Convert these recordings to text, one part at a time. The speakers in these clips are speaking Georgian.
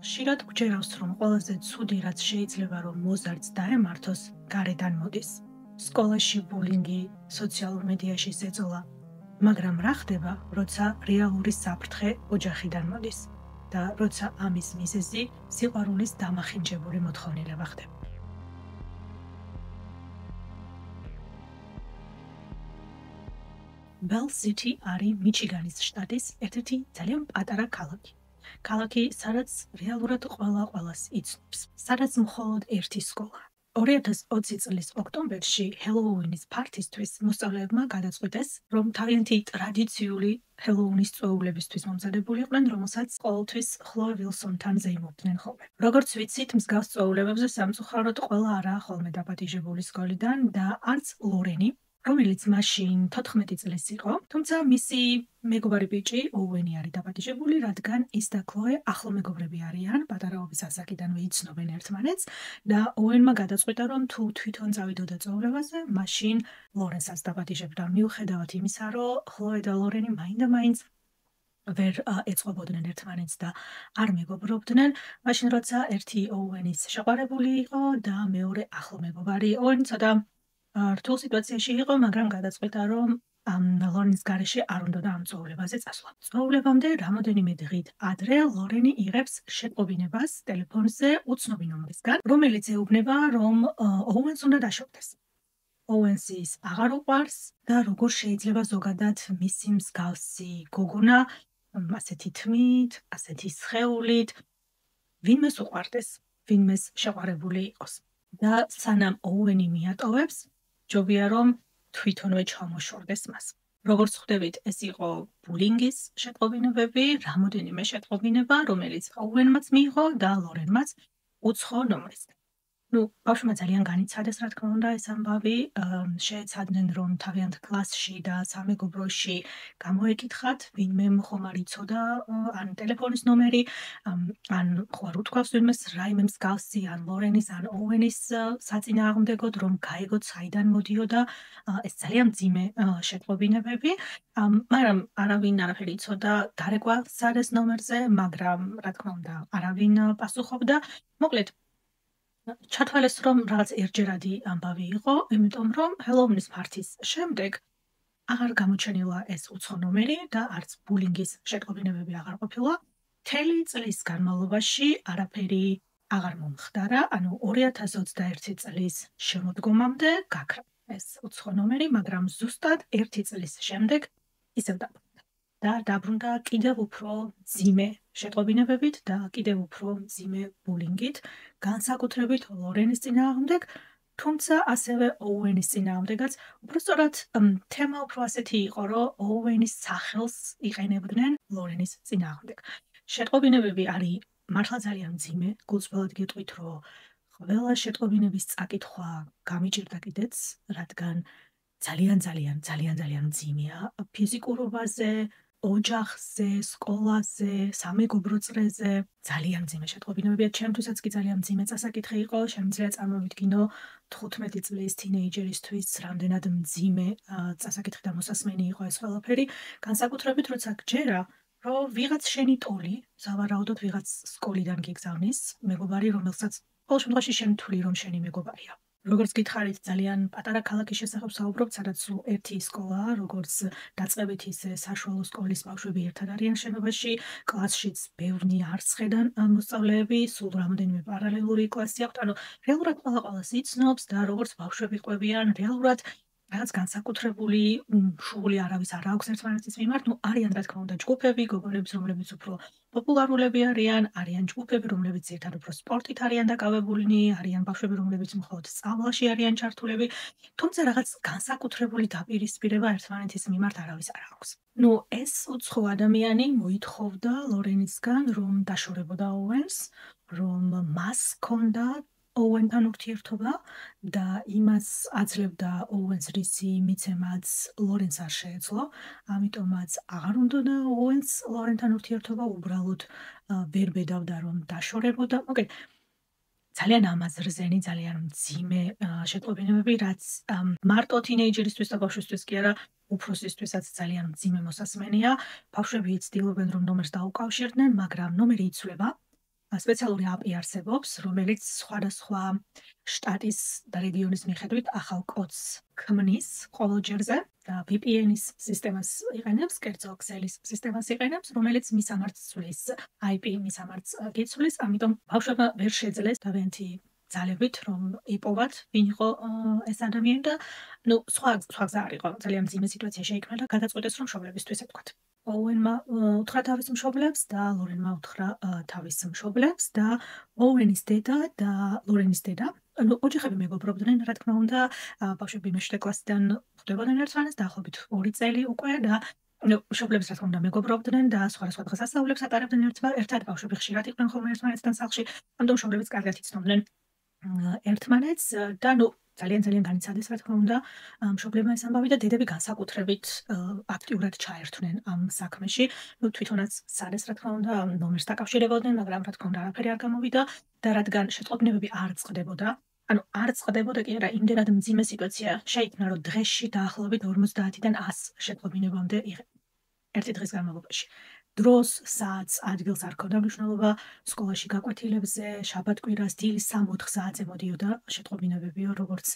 ხშირად გვჯერავს, რომ ყველაზე ცუდი, რაც შეიძლება რომ მოზარდს დაემართოს, გარედან მოდის. სკოლაში ბულინგი, სოციალურ მედიაში ზეწოლა. მაგრამ რა ხდება, როცა რეალური საფრთხე ოჯახიდან მოდის და როცა ამის მიზეზი სიყვარულის დამახინჯებული მოთხოვნილება ხდება. Bell City არის მიჩიგანის შტატის ერთ-ერთი ძალიან პატარა ქალაქი. ქალაქი, სადაც რეალურად ყველას იცნობს, სადაც მხოლოდ ერთი სკოლა. 2020 წლის ოქტომბერში ჰელოუინის ფართისთვის მოსწავლეებმა გადაწყვიტეს, რომ თავიანთი ტრადიციული ჰელოუინის წვეულებისთვის მომზადებულიყვნენ, რომელსაც ყოველთვის ხლოე ვილსონთან ზეიმობდნენ ხოლმე. როგორც ვიცით, მსგავს წვეულებებზე სამწუხაროდ ყველა არაა ხოლმე დაპატიჟებული სკოლიდან და არც ლორენი, რომელიც მაშინ 14 წლის იყო, თუმცა მისი მეგობარი ბიჭი ოუენი არის დაპატიჟებული, რადგან ის და ქლოე ახლო მეგობრები არიან, პატარაობის ასაკიდანვე იცნობენ ერთმანეთს და ოუენმა გადაწყვიტა, რომ თუ თვითონ წავიდოდა წვეულებაზე, მაშინ ლორენსაც დაპატიჟებდა. მიუხედავად იმისა, რომ ქლოე და ლორენი მაინდა-მაინც ვერ ეწყობოდნენ ერთმანეთს და არ მეგობრობდნენ, მაშინ როცა ერთი ოუენის შეყვარებული იყო და მეორე ახლო მეგობარი, ოუენი ცოტა რთულ სიტუაციაში იყო, მაგრამ გადაწყვიტა, რომ ლორენის გარეშე არ უნდა ამ წვეულებაზე წასვლა. წვეულებამდე რამოდენიმე დღით ადრე ლორენი იღებს შეწყობინებას ტელეფონზე უცნობი ნომრისგან, რომელიც ეუბნება, რომ ოუენს უნდა დაშორდეს. ოუენს ის აღარ უყვარს და როგორ შეიძლება ზოგადად მისი მსგავსი გოგონა ასეთი თმით, ასეთი სხეულით ვინმეს უყვარდეს, ვინმეს შეყვარებული იყოს. და სანამ ოუენი მიატოვებს, ჯობია რომ თვითონვე ჩამოშორდეს მას. როგორც ხვდებით, ეს იყო ბულინგის შეტყობინებები, რამოდენიმე შეტყობინება, რომელიც ოუენმაც მიიღო და ლორენმაც უცხო ნომრისგან. ბავშვმა ძალიან განიცადეს, რა თქმა უნდა, ეს ამბავი. შეეცადნენ, რომ თავიანთ კლასში და სამეგობროში გამოეკითხათ, ვინმე ხომ არ იცოდა ან ტელეფონის ნომერი, ან ხო არ უთქვავს ვინმეს რაიმე მსგავსი, ან ლორენის, ან ოუენის საწინააღმდეგოდ, რომ გაეგოთ საიდან მოდიოდა. ეს ძალიან მძიმე შეტყობინებები, მაგრამ არავინ არაფერი იცოდა გარეკვა სადეს ნომერზე, მაგრამ რა თქმა უნდა, არავინ პასუხობდა. მოკლედ, ჩათვალეს, რომ რაღაც ერთჯერადი ამბავი იყო, იმიტომ რომ ჰელოუინის ფართვის შემდეგ აღარ გამოჩენილა ეს უცხო ნომერი და არც ბულინგის შეტყობინებები აღარ ყოფილა. მთელი წლის განმავლობაში არაფერი აღარ მომხდარა, ანუ 2021 წლის შემოდგომამდე გაქრა ეს უცხო ნომერი, მაგრამ ზუსტად 1 წლის შემდეგ ისევ დაბრუნდა. და დაბრუნდა კიდევ უფრო მძიმე შეტყობინებებით და კიდევ უფრო მძიმე ბულინგით, განსაკუთრებით ლორენის წინააღმდეგ, თუმცა ასევე ოუენის წინააღმდეგაც. უბრალოდ თემა უფრო ასეთი იყო, რომ ოუენის სახელს იყენებდნენ ლორენის წინააღმდეგ. შეტყობინებები არის მართლა ძალიან მძიმე, გულწრფელად გეტყვით, რომ ყველა შეტყობინების წაკითხვა გამიჭირდა კიდეც, რადგან ძალიან მძიმეა ფიზიკურობაზე, ოჯახზე, სკოლაზე, სამეგობრო წრეზე. ძალიან მძიმე შეტყობინებებია. ჩემთვისაც კი ძალიან მძიმე წასაკითხი იყო. შემიძლია წარმოვიდგინო 15 წლის თინეიჯერისთვის რამდენად მძიმე წასაკითხი და მოსასმენი იყო ეს ყველაფერი. განსაკუთრებით როცა გჯერა, რომ ვიღაც შენი ტოლი, სავარაუდოდ ვიღაც სკოლიდან გიგზავნის, მეგობარი, რომელსაც ყოველ შემთხვევაში შენ თვლი, რომ შენი მეგობარია. როგორც გითხარით, ძალიან პატარა ქალაქის შესახებ საუბრობთ, სადაც სულ ერთი სკოლაა, როგორც დაწყებით ისე საშუალო სკოლის ბავშვები ერთად არიან შენობაში, კლასშიც ბევრი არცხედან მოსწავლეები, სულ რამოდენიმე პარალელური კლასი აქვთ, ანუ რეალურად ყველას იცნობს და როგორც ბავშვები ყვებიან, რეალურად რაღაც განსაკუთრებული შუღული არავის არ აქვს ერთმანეთის მიმართ. არიან რა თქმა უნდა ჯგუფები, გოგონების, რომლებიც უფრო პოპულარულები არიან ჯგუფები, რომლებიც ერთად უფრო სპორტით არიან დაკავებულნი, არიან ბავშვები, რომლებიც მხოლოდ სწავლაში არიან ჩართულები, თუმცა რაღაც განსაკუთრებული დაპირისპირება ერთმანეთის მიმართ არავის არ აქვს. ეს უცხო ადამიანი მოითხოვდა ლორენისგან, რომ დაშორებოდა ოუენს, რომ მას ჰქონდა ოუენთან ურთიერთობა და იმას აძლევდა ოუენს, რისი მიცემაც ლორენს არ შეეძლო, ამიტომაც აღარ უნდოდა ოუენს ლორენთან ურთიერთობა, უბრალოდ ვერ ბედავდა, რომ დაშორებოდა. მოკლედ, ძალიან ამაზრზენი, ძალიან მძიმე შეტყობინებები, რაც მარტო თინეიჯერისთვის და ბავშვისთვის კი არა, უფროსისთვისაც ძალიან მძიმე მოსასმენია. ბავშვები ცდილობენ, რომ ნომერს დაუკავშირდნენ, მაგრამ ნომერი იცვლება. სპეციალური აპი არსებობს, რომელიც სხვადასხვა შტატის და რეგიონის მიხედვით ახალ კოდს ქმნის ყოველ ჯერზე და VPN-ის სისტემას იყენებს, კერძო ქსელის სისტემას იყენებს, რომელიც მისამართს ცვლის, IP მისამართს გიცვლის, ამიტომ ბავშვებმა ვერ შეძლეს თავიანთი ძალებით რომ იპოვათ ვინ იყო ეს ადამიანი და სხვა გზა არ იყო, ძალიან მძიმე სიტუაცია შეიქმნა და გადაწყვეტეს რომ მშობლებისთვის ეთქვათ. ოუენმა უთხრა თავის მშობლებს და ლორენმა უთხრა თავის მშობლებს და ოუენის დედა და ლორენის დედა ოჯახები მეგობრობდნენ, რა თქმა უნდა, ბავშვები მეშვიდე კლასიდან ხვდებოდნენ ერთმანეთს, დაახლოებით 2 წელი უკვე და მშობლებს რა თქმა უნდა მეგობრობდნენ და სხვადასხვა დღესასწაულებს ატარებდნენ ერთად, ბავშვები ხშირად იყვნენ ხოლმე ერთმანეთთან სახლში, ამიტომ მშობლებიც კარგად იცნობდნენ ერთმანეთს და ძალიან განიცადეს რა თქმა უნდა მშობლებმა ეს ამბავი და დედები განსაკუთრებით აქტიურად ჩაერთვნენ ამ საქმეში. თვითონაც სადეს რა თქმა უნდა ნომერს დაკავშირებოდნენ, მაგრამ რა თქმა უნდა არაფერი არ გამოვიდა და რადგან შეტყობინებები არ წყდებოდა, არ წყდებოდა კი არა, იმდენად მძიმე სიტუაცია შეიქმნა, რომ დღეში დაახლოებით 50-დან 100 შეტყობინებამდე ერთი დღის განმავლობაში. დროს, საათს, ადგილს არ ჰქონდა მნიშვნელობა, სკოლაში გაკვეთილებზე, შაბათ-კვირას, დილის 3-4 საათზე მოდიოდა შეტყობინებებიო, როგორც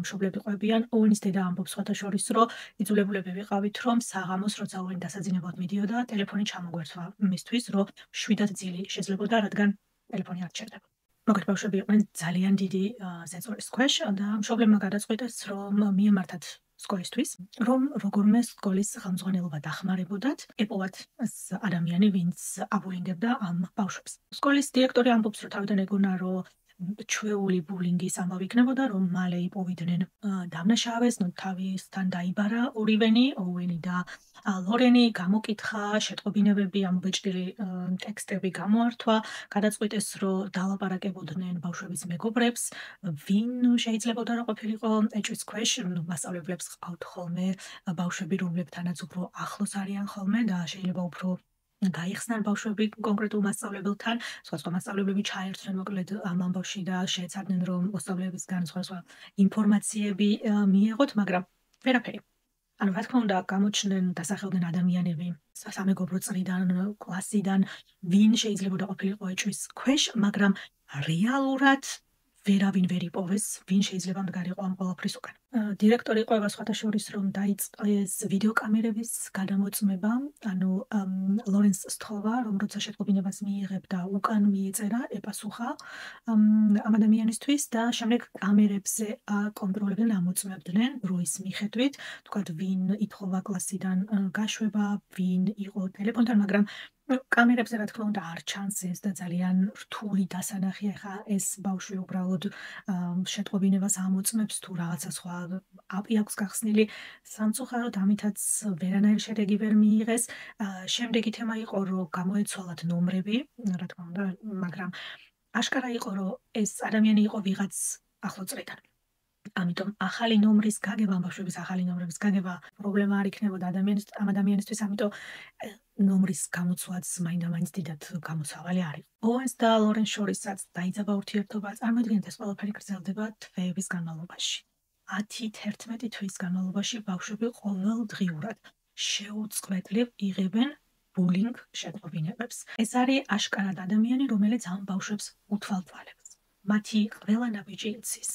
მშობლები ყვებიან. ოუენის დედა ამბობს სხვათა შორის, რომ იძულებულები ვიყავით, რომ საღამოს, როცა ოუენი დასაძინებლად მიდიოდა, ტელეფონი ჩამოგვერთვა მისთვის, რომ 7 ძილი შეძლებოდა, რადგან ტელეფონი არ ჩერდებოდა. მოკლედ ბავშვები იყვნენ ძალიან დიდი ზეწოლის ქვეშ და მშობლებმა გადაწყვიტეს, რომ მიემართათ სკოლისთვის, რომ როგორმე სკოლის ხელმძღვანელობა დახმარებოდათ, ეპოვათ ეს ადამიანი, ვინც აბულინგებდა ამ ბავშვებს. სკოლის დირექტორი ამბობს, რომ თავიდან ეგონა, რომ ჩვეული ბულინგის ამბავი იქნებოდა, რომ მალე იპოვიდნენ დამნაშავეს, თავისთან დაიბარა ორივენი, ოუენი და ლორენი, გამოკითხა, შეტყობინებები, ამობეჭდილი ტექსტები გამოართვა, გადაწყვიტეს, რომ დალაპარაკებოდნენ ბავშვების მეგობრებს, ვინ შეიძლებოდა რომ ყოფილიყო ეჭვის ქვეშ, მასწავლებლებს ყავთ ხოლმე ბავშვები, რომლებთანაც უფრო ახლოს არიან ხოლმე და შეიძლება უფრო გაიხსნან ბავშვები კონკრეტულ მასწავლებელთან, სხვა მასწავლებლები ჩაერთვნენ მოკლედ ამ ამბავში და შეეცადნენ რომ მოსწავლეებისგან სხვა ინფორმაციები მიეღოთ, მაგრამ ვერაფერი. რა თქმა უნდა, გამოჩნდნენ დასახელდნენ ადამიანები სამეგობრო წრიდან, კლასიდან, ვინ შეიძლებოდა ყოფილიყო ეჭვის ქვეშ, მაგრამ რეალურად ვერავინ ვერ იპოვეს, ვინ შეიძლება მდგარიყო ამ ყველაფრის უკან. დირექტორი ყვება სხვათა შორის, რომ დაიწყეს ვიდეოკამერების გადამოწმება, ლორენს სთხოვა, რომ როცა შეტყობინებას მიიღებდა, უკან მიეწერა, ეპასუხა ამ ადამიანისთვის და შემდეგ კამერებზე აკონტროლებდნენ, ამოწმებდნენ დროის მიხედვით, თქვათ ვინ ითხოვა კლასიდან გაშვება, ვინ იყო ტელეფონთან, მაგრამ კამერებზე რა თქმა უნდა არ ჩანს ეს და ძალიან რთული დასანახია ხა ეს ბავშვი უბრალოდ შეტყობინებას ამოწმებს თუ რაღაცა სხვა აპი აქვს გახსნილი. სამწუხაროდ ამითაც ვერანაირი შედეგი ვერ მიიღეს. შემდეგი თემა იყო რომ გამოეცვალათ ნომრები, რა თქმა უნდა, მაგრამ აშკარა იყო რომ ეს ადამიანი იყო ვიღაც ახლო წრიდან. ამიტომ ახალი ნომრის გაგება, ბავშვების ახალი ნომრების გაგება პრობლემა არ იქნებოდა ამ ადამიანისთვის, ამიტომ ნომრის გამოცვლაც მაინდა-მაინც დიდად გამოსავალი არის. ოუენს და ლორენს შორისაც დაიძაბა ურთიერთობა, წარმოიდგინეთ ეს ყველაფერი გრძელდება თვეების განმავლობაში. 10-11 თვის განმავლობაში ბავშვები ყოველდღიურად შეუწყვეტლივ იღებენ ბულინგ შეტყობინებებს. ეს არის აშკარად ადამიანი, რომელიც ამ ბავშვებს უთვალთვალებს. მათი ყველა ნაბიჯი იცის,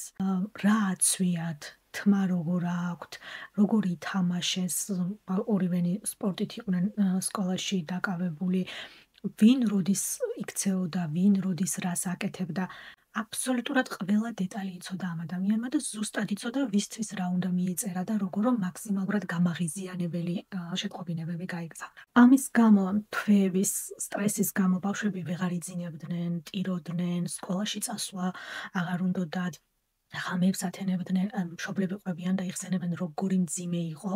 რა აცვიათ, თმა როგორ აქვთ, როგორ ითამაშეს, ორივენი სპორტით იყვნენ სკოლაში დაკავებული, ვინ როდის იქცეოდა, ვინ როდის რას აკეთებდა. აბსოლუტურად ყველა დეტალი იცოდა ამ ადამიანმა და ზუსტად იცოდა ვისთვის რა უნდა მიეწერა და როგორ რომ მაქსიმალურად გამაღიზიანებელი შეტყობინებები გაიგზავნა. ამის გამო, თვეების სტრესის გამო ბავშვები ვეღარ იძინებდნენ, ტიროდნენ, სკოლაში წასვლა აღარ უნდოდათ. ღამეებს ათენებდნენ, მშობლები ყვებიან და იხსენებენ როგორი მძიმე იყო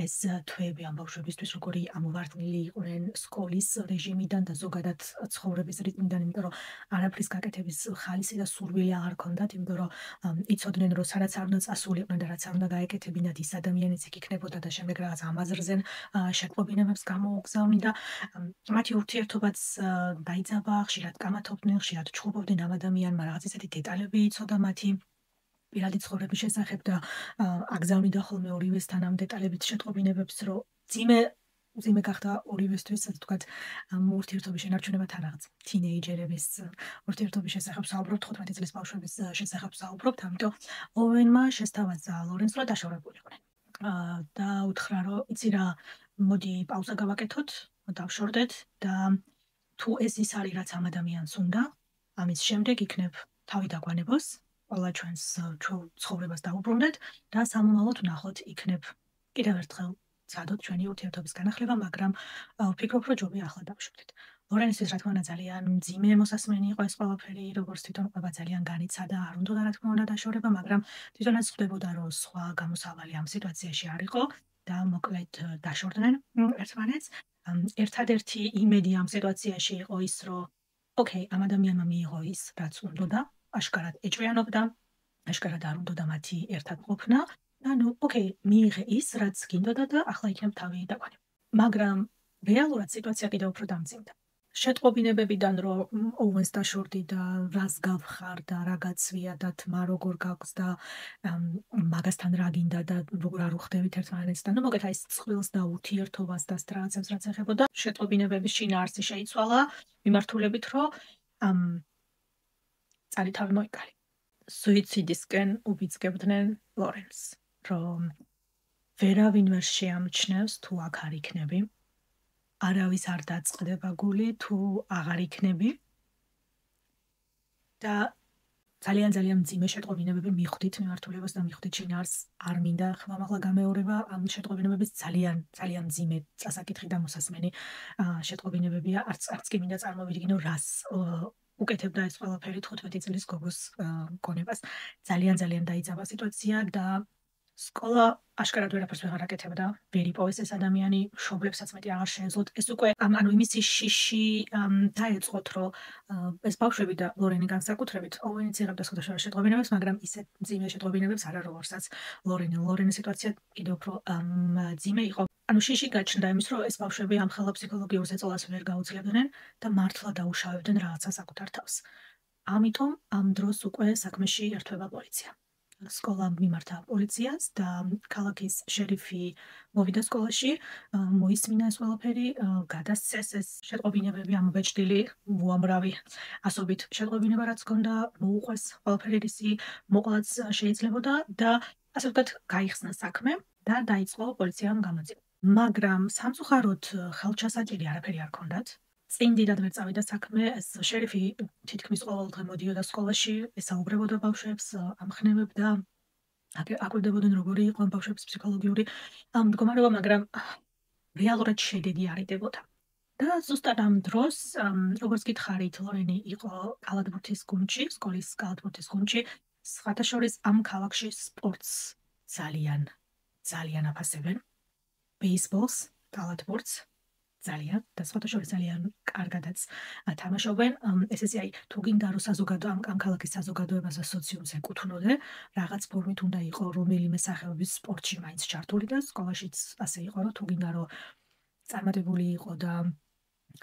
ეს თვეები ამ ბავშვებისთვის, როგორი ამოვარდნილი იყვნენ სკოლის რეჟიმიდან და ზოგადად ცხოვრების რიტმიდან, იმიტომ რომ არაფრის გაკეთების ხალისი და სურვილი აღარ ჰქონდათ, იმიტომ რომ იცოდნენ რომ სადაც არ უნდა წასულიყვნენ და რაც არ უნდა გაეკეთებინათ, ის ადამიანიც იქ იქნებოდა და შემდეგ რაღაც ამაზრზენ შეტყობინებებს გამოუგზავნი და მათი ურთიერთობაც დაიძაბა, ხშირად კამათობდნენ, ხშირად ჩხუბობდნენ ამ ადამიანმა, რაღაც ისეთი დეტალები იცოდა მათი პირადი ცხოვრების შესახებ და აგზავნიდა ხოლმე ორივესთან ამ დეტალებით შეტყობინებებს, რომ ძიმე ზიმე გახდა ორივესთვის, ასე ვთქვათ, ურთიერთობის შენარჩუნება თან რაღაც თინეიჯერების ურთიერთობის შესახებ საუბრობთ, 15 წლის ბავშვების შესახებ საუბრობთ, ამიტომ ოვენმა შესთავაზა ლორენს, რომ დაშორებულიყვნენ. და უთხრა, რომ იცი რა, მოდი პაუზა გავაკეთოთ, დავშორდეთ და თუ ეს ის არის, რაც ამ ადამიანს უნდა, ამის შემდეგ იქნებ თავი დაგვანებოს, ყველა ჩვენს ცხოვრებას დაუბრუნდეთ და სამომავლოდ ვნახოთ, იქნებ კიდევ ერთხელ წადოთ ჩვენი ურთიერთობის განახლება, მაგრამ ვფიქრობ, რომ ჯობია ახლა დავშორდეთ. ლორენისთვის რა თქმა უნდა ძალიან მძიმე მოსასმენი იყო ეს ყველაფერი, როგორც თვითონ ყვება ძალიან განიცადა, არ უნდა რა თქმა უნდა დაშორება, მაგრამ თვითონაც ხვდებოდა, რომ სხვა გამოსავალი ამ სიტუაციაში არ იყო და მოკლედ დაშორდნენ ერთმანეთს. ერთადერთი იმედი ამ სიტუაციაში იყო ის, რომ ოკეი, ამ ადამიანმა მიიღო ის, რაც უნდოდა, აშკარად ეჭვიანობდა, აშკარად არ უნდოდა მათი ერთად ყოფნა. ანუ ოკეი, მიიღე ის, რაც გინდოდა და ახლა იქნებ თავი დაგვანებ. მაგრამ რეალურად სიტუაცია კიდევ უფრო დამძიმდა. შეტყობინებებიდან რომ ოვენს დაშორდი და რას გავხარ და რა გაცვია და თმა როგორ გაქვს და მაგასთან რა გინდა და როგორ არ უხდებით ერთმანეთს და ნუ მოგეთ აი წყვილს და ურთიერთობას და სტრაცებს რაც ეხებოდა შეტყობინებების შინაარსი შეიცვალა მიმართულებით რომ წალი თავი მოიკალი. სუიციდისკენ უბიძგებდნენ ლორენს, რომ ვერავინ ვერ შეამჩნევს თუ აქ არ იქნები. არავის არ დაწყდება გული თუ აღარ იქნები და ძალიან მძიმე შეტყობინებები მიხვდით მიმართულებას და მიხვდით შინაარსს არ მინდა ხმამაღლა გამეორება ამ შეტყობინებების ძალიან მძიმე წასაკითხი და მოსასმენი შეტყობინებებია არც კი მინდა წარმოვიდგინო რას უკეთებდა ეს ყველაფერი 15 წლის გოგოს გონებას ძალიან დაიძაბა სიტუაცია და სკოლა აშკარად ვერაფერს ვეღარ აკეთებდა, ვერ იპოვეს ეს ადამიანი, მშობლებსაც მეტი აღარ შეეძლოთ. ეს უკვე ანუ იმისი შიში დაეწყოთ, რომ ეს ბავშვები და ლორენი განსაკუთრებით ოვენიც იღებდა სხვადასხვა შეტყობინებებს, მაგრამ ისეთ მძიმე შეტყობინებებს არა როგორცაც ლორენის სიტუაცია კიდევ უფრო მძიმე იყო. ანუ შიში გაჩნდა იმის, რომ ეს ბავშვები ამ ხელა ფსიქოლოგიურ ზეწოლას ვერ გაუძლებდნენ და მართლა დაუშავებდნენ რაღაცა საკუთარ თავს. ამიტომ ამ დროს უკვე საქმეში ერთვება პოლიცია. სკოლა მიმართა პოლიციას და ქალაქის შერიფი მოვიდა სკოლაში, მოისმინა ეს ყველაფერი, გადასცეს ეს შეტყობინებები, ამობეჭდილი უამრავი ასობით შეტყობინება რაც ჰქონდა, მოუყვეს ყველაფერი რისი მოყოლაც შეიძლებოდა და ასე ვთქვათ, გაიხსნა საქმე და დაიწყო პოლიციამ გამოძიება. მაგრამ სამწუხაროდ ხელჩასაჭირი არაფერი არ ჰქონდათ. წინ დიდად ვერ წავიდა საქმე, ეს შერიფი თითქმის ყოველდღე მოდიოდა სკოლაში, ესაუბრებოდა ბავშვებს, ამხნევებდა, აკვირდებოდნენ როგორი იყო ამ ბავშვების ფსიქოლოგიური მდგომარეობა, მაგრამ რეალურად შედეგი არ იდებოდა. და ზუსტად ამ დროს, როგორც გითხარით, ლორენი იყო კალათბურთის გუნდში, სკოლის კალათბურთის გუნდში, სხვათა შორის ამ ქალაქში სპორტს ძალიან აფასებენ. ბეისბოლს, კალათბურთს ძალიან და სხვათა შორის ძალიან კარგადაც თამაშობენ. ესე აი, თუ გინდა რომ საზოგადო ამ ქალაქის საზოგადოებას და სოციუმს ეკუთვნოდე, რაღაც ფორმით უნდა იყო რომელიმე სახეობის სპორტში მაინც ჩართული და სკოლაშიც ასე იყო, რომ თუ გინდა რომ წარმატებული იყო და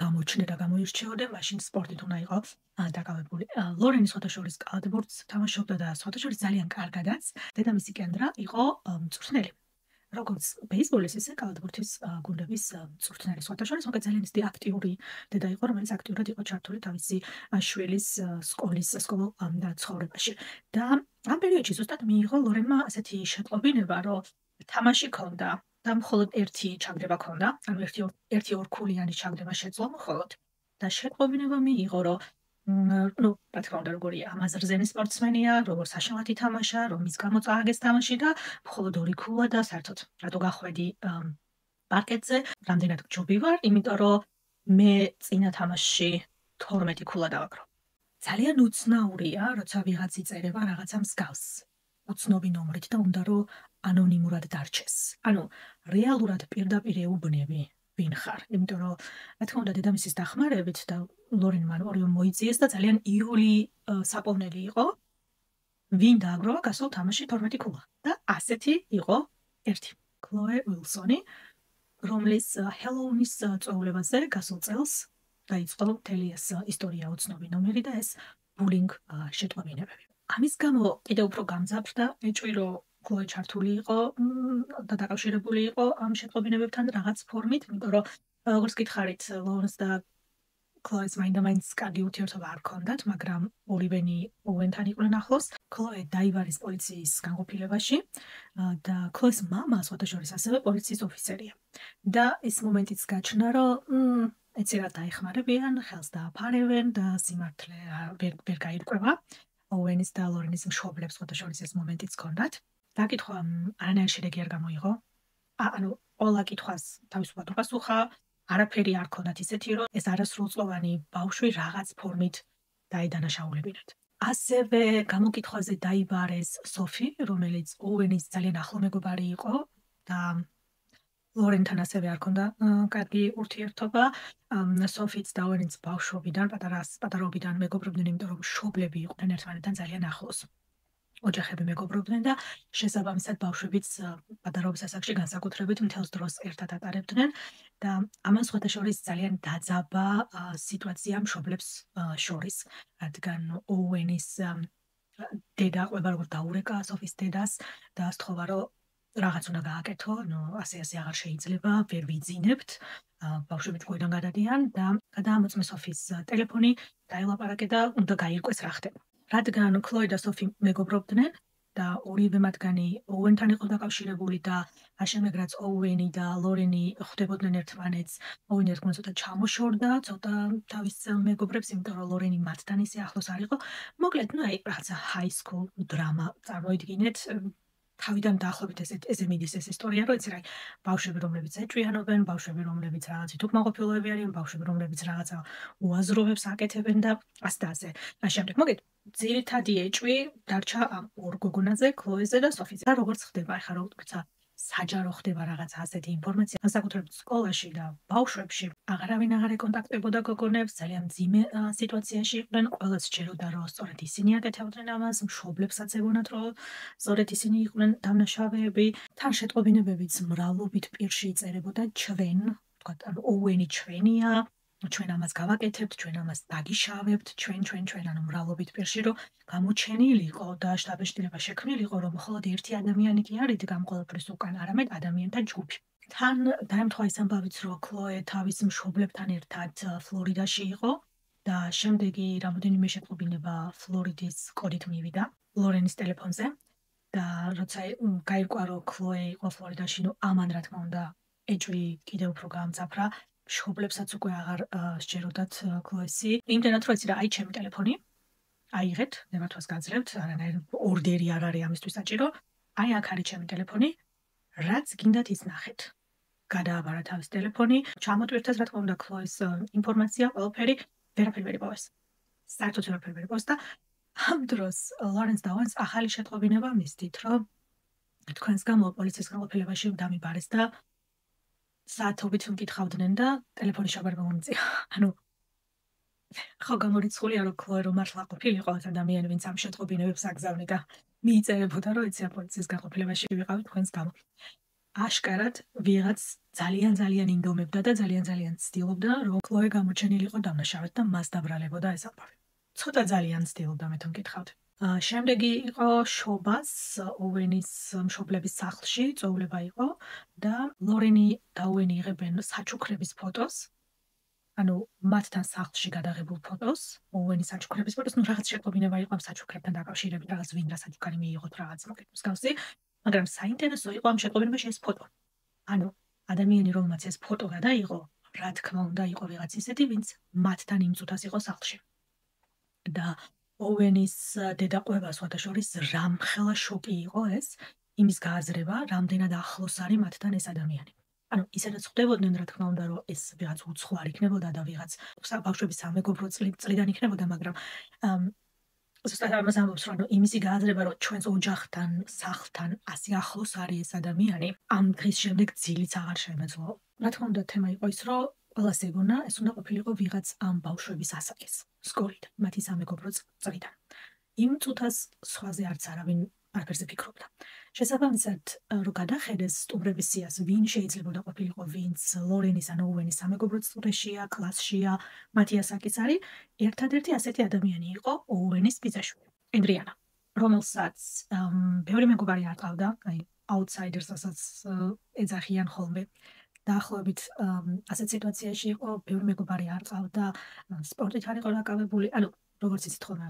გამოჩნდა და გამოირჩეოდა, მაშინ სპორტით უნდა იყო დაკავებული. ლორენი სხვათა შორის კალათბურთს თამაშობდა და სხვათა შორის ძალიან კარგადაც. დედამისი კენდრა იყო მწვრთნელი. როგორც ბეისბოლის, ისე კალათბურთის გუნდების მწვრთნელი სხვათა შორის, მაგრამ ძალიან ისეთი აქტიური დედა იყო, რომელიც აქტიურად იყო ჩართული თავისი შვილის სკოლო ცხოვრებაში. და ამ პერიოდში ზუსტად მიიღო ლორენმა ასეთი შეტყობინება, რომ თამაში ქონდა და მხოლოდ ერთი ჩაგდება ქონდა, ანუ ერთი ორქულიანი ჩაგდება შეძლო მხოლოდ და შეტყობინება მიიღო, რომ რა თქმა უნდა, როგორია, ამაზრზენი სპორტსმენია, როგორ საშინლად ითამაშა, რომ მის გამო წააგეს თამაში და მხოლოდ ორი ქულა და საერთოდ რატო გახვედი პარკეტზე, რამდენად გჯობი ვარ, იმიტომ რომ მე წინა თამაშში 12 ქულა დავაგრო. ძალიან უცნაურია, როცა ვიღაც იწერება რაღაცა მსგავს, უცნობი ნომრით და უნდა რომ ანონიმურად დარჩეს. ანუ რეალურად პირდაპირ ეუბნები ვინ ხარ, იმიტომ რომ რა თქმა უნდა დედამისის დახმარებით და ლორენმა ორივე მოიძიეს და ძალიან იული საპოვნელი იყო, ვინ დააგროვა გასულ თამაში 12 ქულა. და ასეთი იყო ერთი, ქლოე უილსონი, რომლის ჰელოუინის წვეულებაზე გასულ წელს დაიწყო მთელი ეს ისტორია უცნობი ნომერი და ეს ბულინგ შეტყობინებები. ამის გამო კიდევ უფრო გამძაფრდა ეჭვი, რომ კლოე ჩართული იყო და დაკავშირებული იყო ამ შეტყობინებებთან რაღაც ფორმით, იმიტომ რომ როგორც გითხარით, ლორენს და კლოეს მაინდა-მაინც კარგი ურთიერთობა არ ჰქონდათ, მაგრამ ორივენი ოუენთან იყვნენ ახლოს. კლოე დაიბარის პოლიციის განყოფილებაში და კლოეს მამა სხვადასხვა ასევე პოლიციის ოფიცერია. და ეს მომენტიც გაჩნდა, რომ ეცი რა დაეხმარებიან, ხელს დააფარებენ და სიმართლე ვერ გაირკვევა. ოუენის და ლორენის მშობლებს სხვადასხვა ეს მომენტიც ჰქონდათ. დაკითხვა არანაირი შედეგი არ გამოიღო. ანუ ყველა კითხვას თავისუფლად უპასუხა. არაფერი არ ქონდათ ისეთი, რომ ეს არასრულწლოვანი ბავშვი რაღაც ფორმით დაედანაშაულებინათ. ასევე გამოკითხვაზე დაიბარეს სოფი, რომელიც ოუენის ძალიან ახლო მეგობარი იყო და ლორენთან ასევე არ ქონდა კარგი ურთიერთობა. სოფიც და ოუენიც ბავშვობიდან, პატარაობიდან მეგობრობდნენ, იმიტომ რომ მშობლები იყვნენ ერთმანეთთან ძალიან ახლოს. ოჯახები მეგობრობდნენ და შესაბამისად ბავშვებიც პატარაობის ასაკში განსაკუთრებით მთელს დროს ერთად ატარებდნენ და ამან სხვადასხვა ძალიან დაძაბა სიტუაცია მშობლებს შორის, რადგან ოუენის დედა ყვება როგორ დაურეკა სოფის დედას და სთხოვა რომ რაღაც უნდა გააკეთო, ასე აღარ შეიძლება, ვერ ვიძინებთ. ბავშვები ჭკუიდან გადადიან და გადაამოწმეს სოფის ტელეფონი, დაელაპარაკე და უნდა გაირკვეს რა ხდება. რადგან კლოე და სოფი მეგობრობდნენ და ორივე მათგანი ოუენთან იყო დაკავშირებული და ამჟამად რაც ოუენი და ლორენი ხვდებოდნენ ერთმანეთს, ოუენი ერთმანეთს ცოტა ჩამოშორდა, ცოტა თავის მეგობრებს, იმიტომ რომ ლორენი მათთან ისე ახლოს არ იყო. მოკლედ, რაღაცა high school დრამა წარმოიდგინეთ. თავიდან დაახლოებით ესე მიდის ეს ისტორია, რომ იცი რა, ბავშვები რომლებიც ეჭვიანობენ, ბავშვები რომლებიც რაღაცით უკმაყოფილოები არიან, ბავშვები რომლებიც რაღაცა უაზროვებს აკეთებენ და ასე და ასე. შემდეგ მოგეთ ძირითადი ეჭვი დარჩა ამ ორ გოგონაზე, კლოეზე და სოფიზე. და როგორც ხდება, ახლა როცა საჯარო ხდება რაღაცა ასეთი ინფორმაცია, განსაკუთრებით სკოლაში და ბავშვებში, აღარავინ აღარ ეკონტაქტებოდა გოგონებს, ძალიან მძიმე სიტუაციაში იყვნენ, ყველას სჯეროდა, რომ სწორედ ისინი აკეთებდნენ ამას, მშობლებსაც ეგონათ, რომ სწორედ ისინი იყვნენ დამნაშავეები. თან შეტყობინებებიც მრავლობით პირში იწერებოდა ჩვენ, ვთქვათ, ანუ ოუენი ჩვენია, ჩვენ ამას გავაკეთებთ, ჩვენ ამას დაგიშავებთ, ჩვენ, ანუ მრავლობით პირში, რომ გამოჩენილიყო და შთაბეჭდილება შექმნილიყო, რომ მხოლოდ ერთი ადამიანი კი არ იდგა ამ ყველაფრის უკან, არამედ ადამიანთა ჯგუფი. თან დაემთხვა ის ამბავიც, რომ კლოე თავის მშობლებთან ერთად ფლორიდაში იყო და შემდეგი რამოდენიმე შეტყობინება ფლორიდის კოდით მივიდა ლორენის ტელეფონზე და როცა გაირკვა, რომ კლოე იყო ფლორიდაში, ამან რა თქმა უნდა ეჭვი კიდევ უფრო გაამძაფრა. მშობლებსაც უკვე აღარ სჯეროდათ კლოესი. იმდენად რომ ეცი რა, აი ჩემი ტელეფონი, აიღეთ, ნებართვას გაძლევთ, არანაირი ორდერი არ არის ამისთვის საჭირო. აი აქ არის ჩემი ტელეფონი, რაც გინდათ ის ნახეთ. გადააბარა თავის ტელეფონი, ჩამოტვირთეს რა თქმა უნდა კლოეს ინფორმაცია, ყველაფერი, ვერაფერი ვერ იპოვეს. საერთოდ ვერაფერი ვერ იპოვეს და ამ დროს ლორენს და ოუენს ახალი შეტყობინება მისდით, რომ თქვენს გამო პოლიციის განყოფილებაში დამიბარეს და საათობით მკითხავდნენ და ტელეფონის შაბარება მომწია. ანუ ხო გამორიცხულია, რომ კლოე რომ მართლა ყოფილიყო ადამიანი, ვინც ამ შეტყობინებებს აგზავნიდა, მიიწერებოდა, რომ ეცია პოლიციის განყოფილებაში ვიყავით თქვენს გამო. აშკარად ვიღაც ძალიან ინდომებდა და ძალიან ცდილობდა, რომ კლოე გამოჩენილიყო დამნაშავედ და მას დაბრალებოდა ეს ამბავი. ცოტა ძალიან ცდილობდა, მე თუ მკითხავთ. შემდეგი იყო შობას ოუენის მშობლების სახლში, წვეულება იყო და ლორენი და ოუენი იღებენ საჩუქრების ფოტოს. ანუ მათთან სახლში გადაღებულ ფოტოს, ოუენის საჩუქრების ფოტოს, რაღაც შეტყობინება იყო ამ საჩუქრებთან დაკავშირებით, რაღაც ვინ რა საჩუქარი მიიღოთ, რაღაც მოკლედ მსგავსი, მაგრამ საინტერესო იყო ამ შეტყობინებაში ეს ფოტო. ანუ ადამიანი რომელმაც ეს ფოტო გადაიღო, რა თქმა უნდა იყო ვიღაც ისეთი, ვინც მათთან იმ წუთას იყო სახლში. და ოუენის დედაყვება სხვადასხვა რამხელა შოკი იყო ეს, იმის გააზრება, რამდენად ახლოს არის მათთან ეს ადამიანი. ანუ ისედაც ხვდებოდნენ რა თქმა უნდა, რომ ეს ვიღაც უცხო არ იქნებოდა და ვიღაც ბავშვების სამეგობრო წლიდან იქნებოდა, მაგრამ ზუსტად ამას ამბობს, რომ იმისი გააზრება, რომ ჩვენს ოჯახთან, სახლთან ასე ახლოს არის ეს ადამიანი, ამ დღის შემდეგ ძილიც აღარ შემეძლო. რა თქმა უნდა, თემა იყო ის, რომ ყველას ეგონა, ეს უნდა ყოფილიყო ვიღაც ამ ბავშვების ასაკის, სკოლიდან, მათი სამეგობრო წლიდან. იმ წუთას სხვაზე არც არავინ არაფერზე ფიქრობდა. შესაბამისად, რომ გადახედეს სტუმრების სიას, ვინ შეიძლება ყოფილიყო, ვინც ლორენის ან ოუენის სამეგობრო წრეშია, კლასშია, მათი ასაკის არის, ერთადერთი ასეთი ადამიანი იყო ოუენის ბიძაშვილი, ენდრიანა. რომელსაც ბევრი მეგობარი არ ყავდა, აი აუთსაიდერსასაც ეძახიან ხოლმე. დაახლოებით ასეთ სიტუაციაში იყო, ბევრი მეგობარი არ ყავდა, სპორტით არ იყო დაკავებული, ანუ როგორც იცით ხოლმე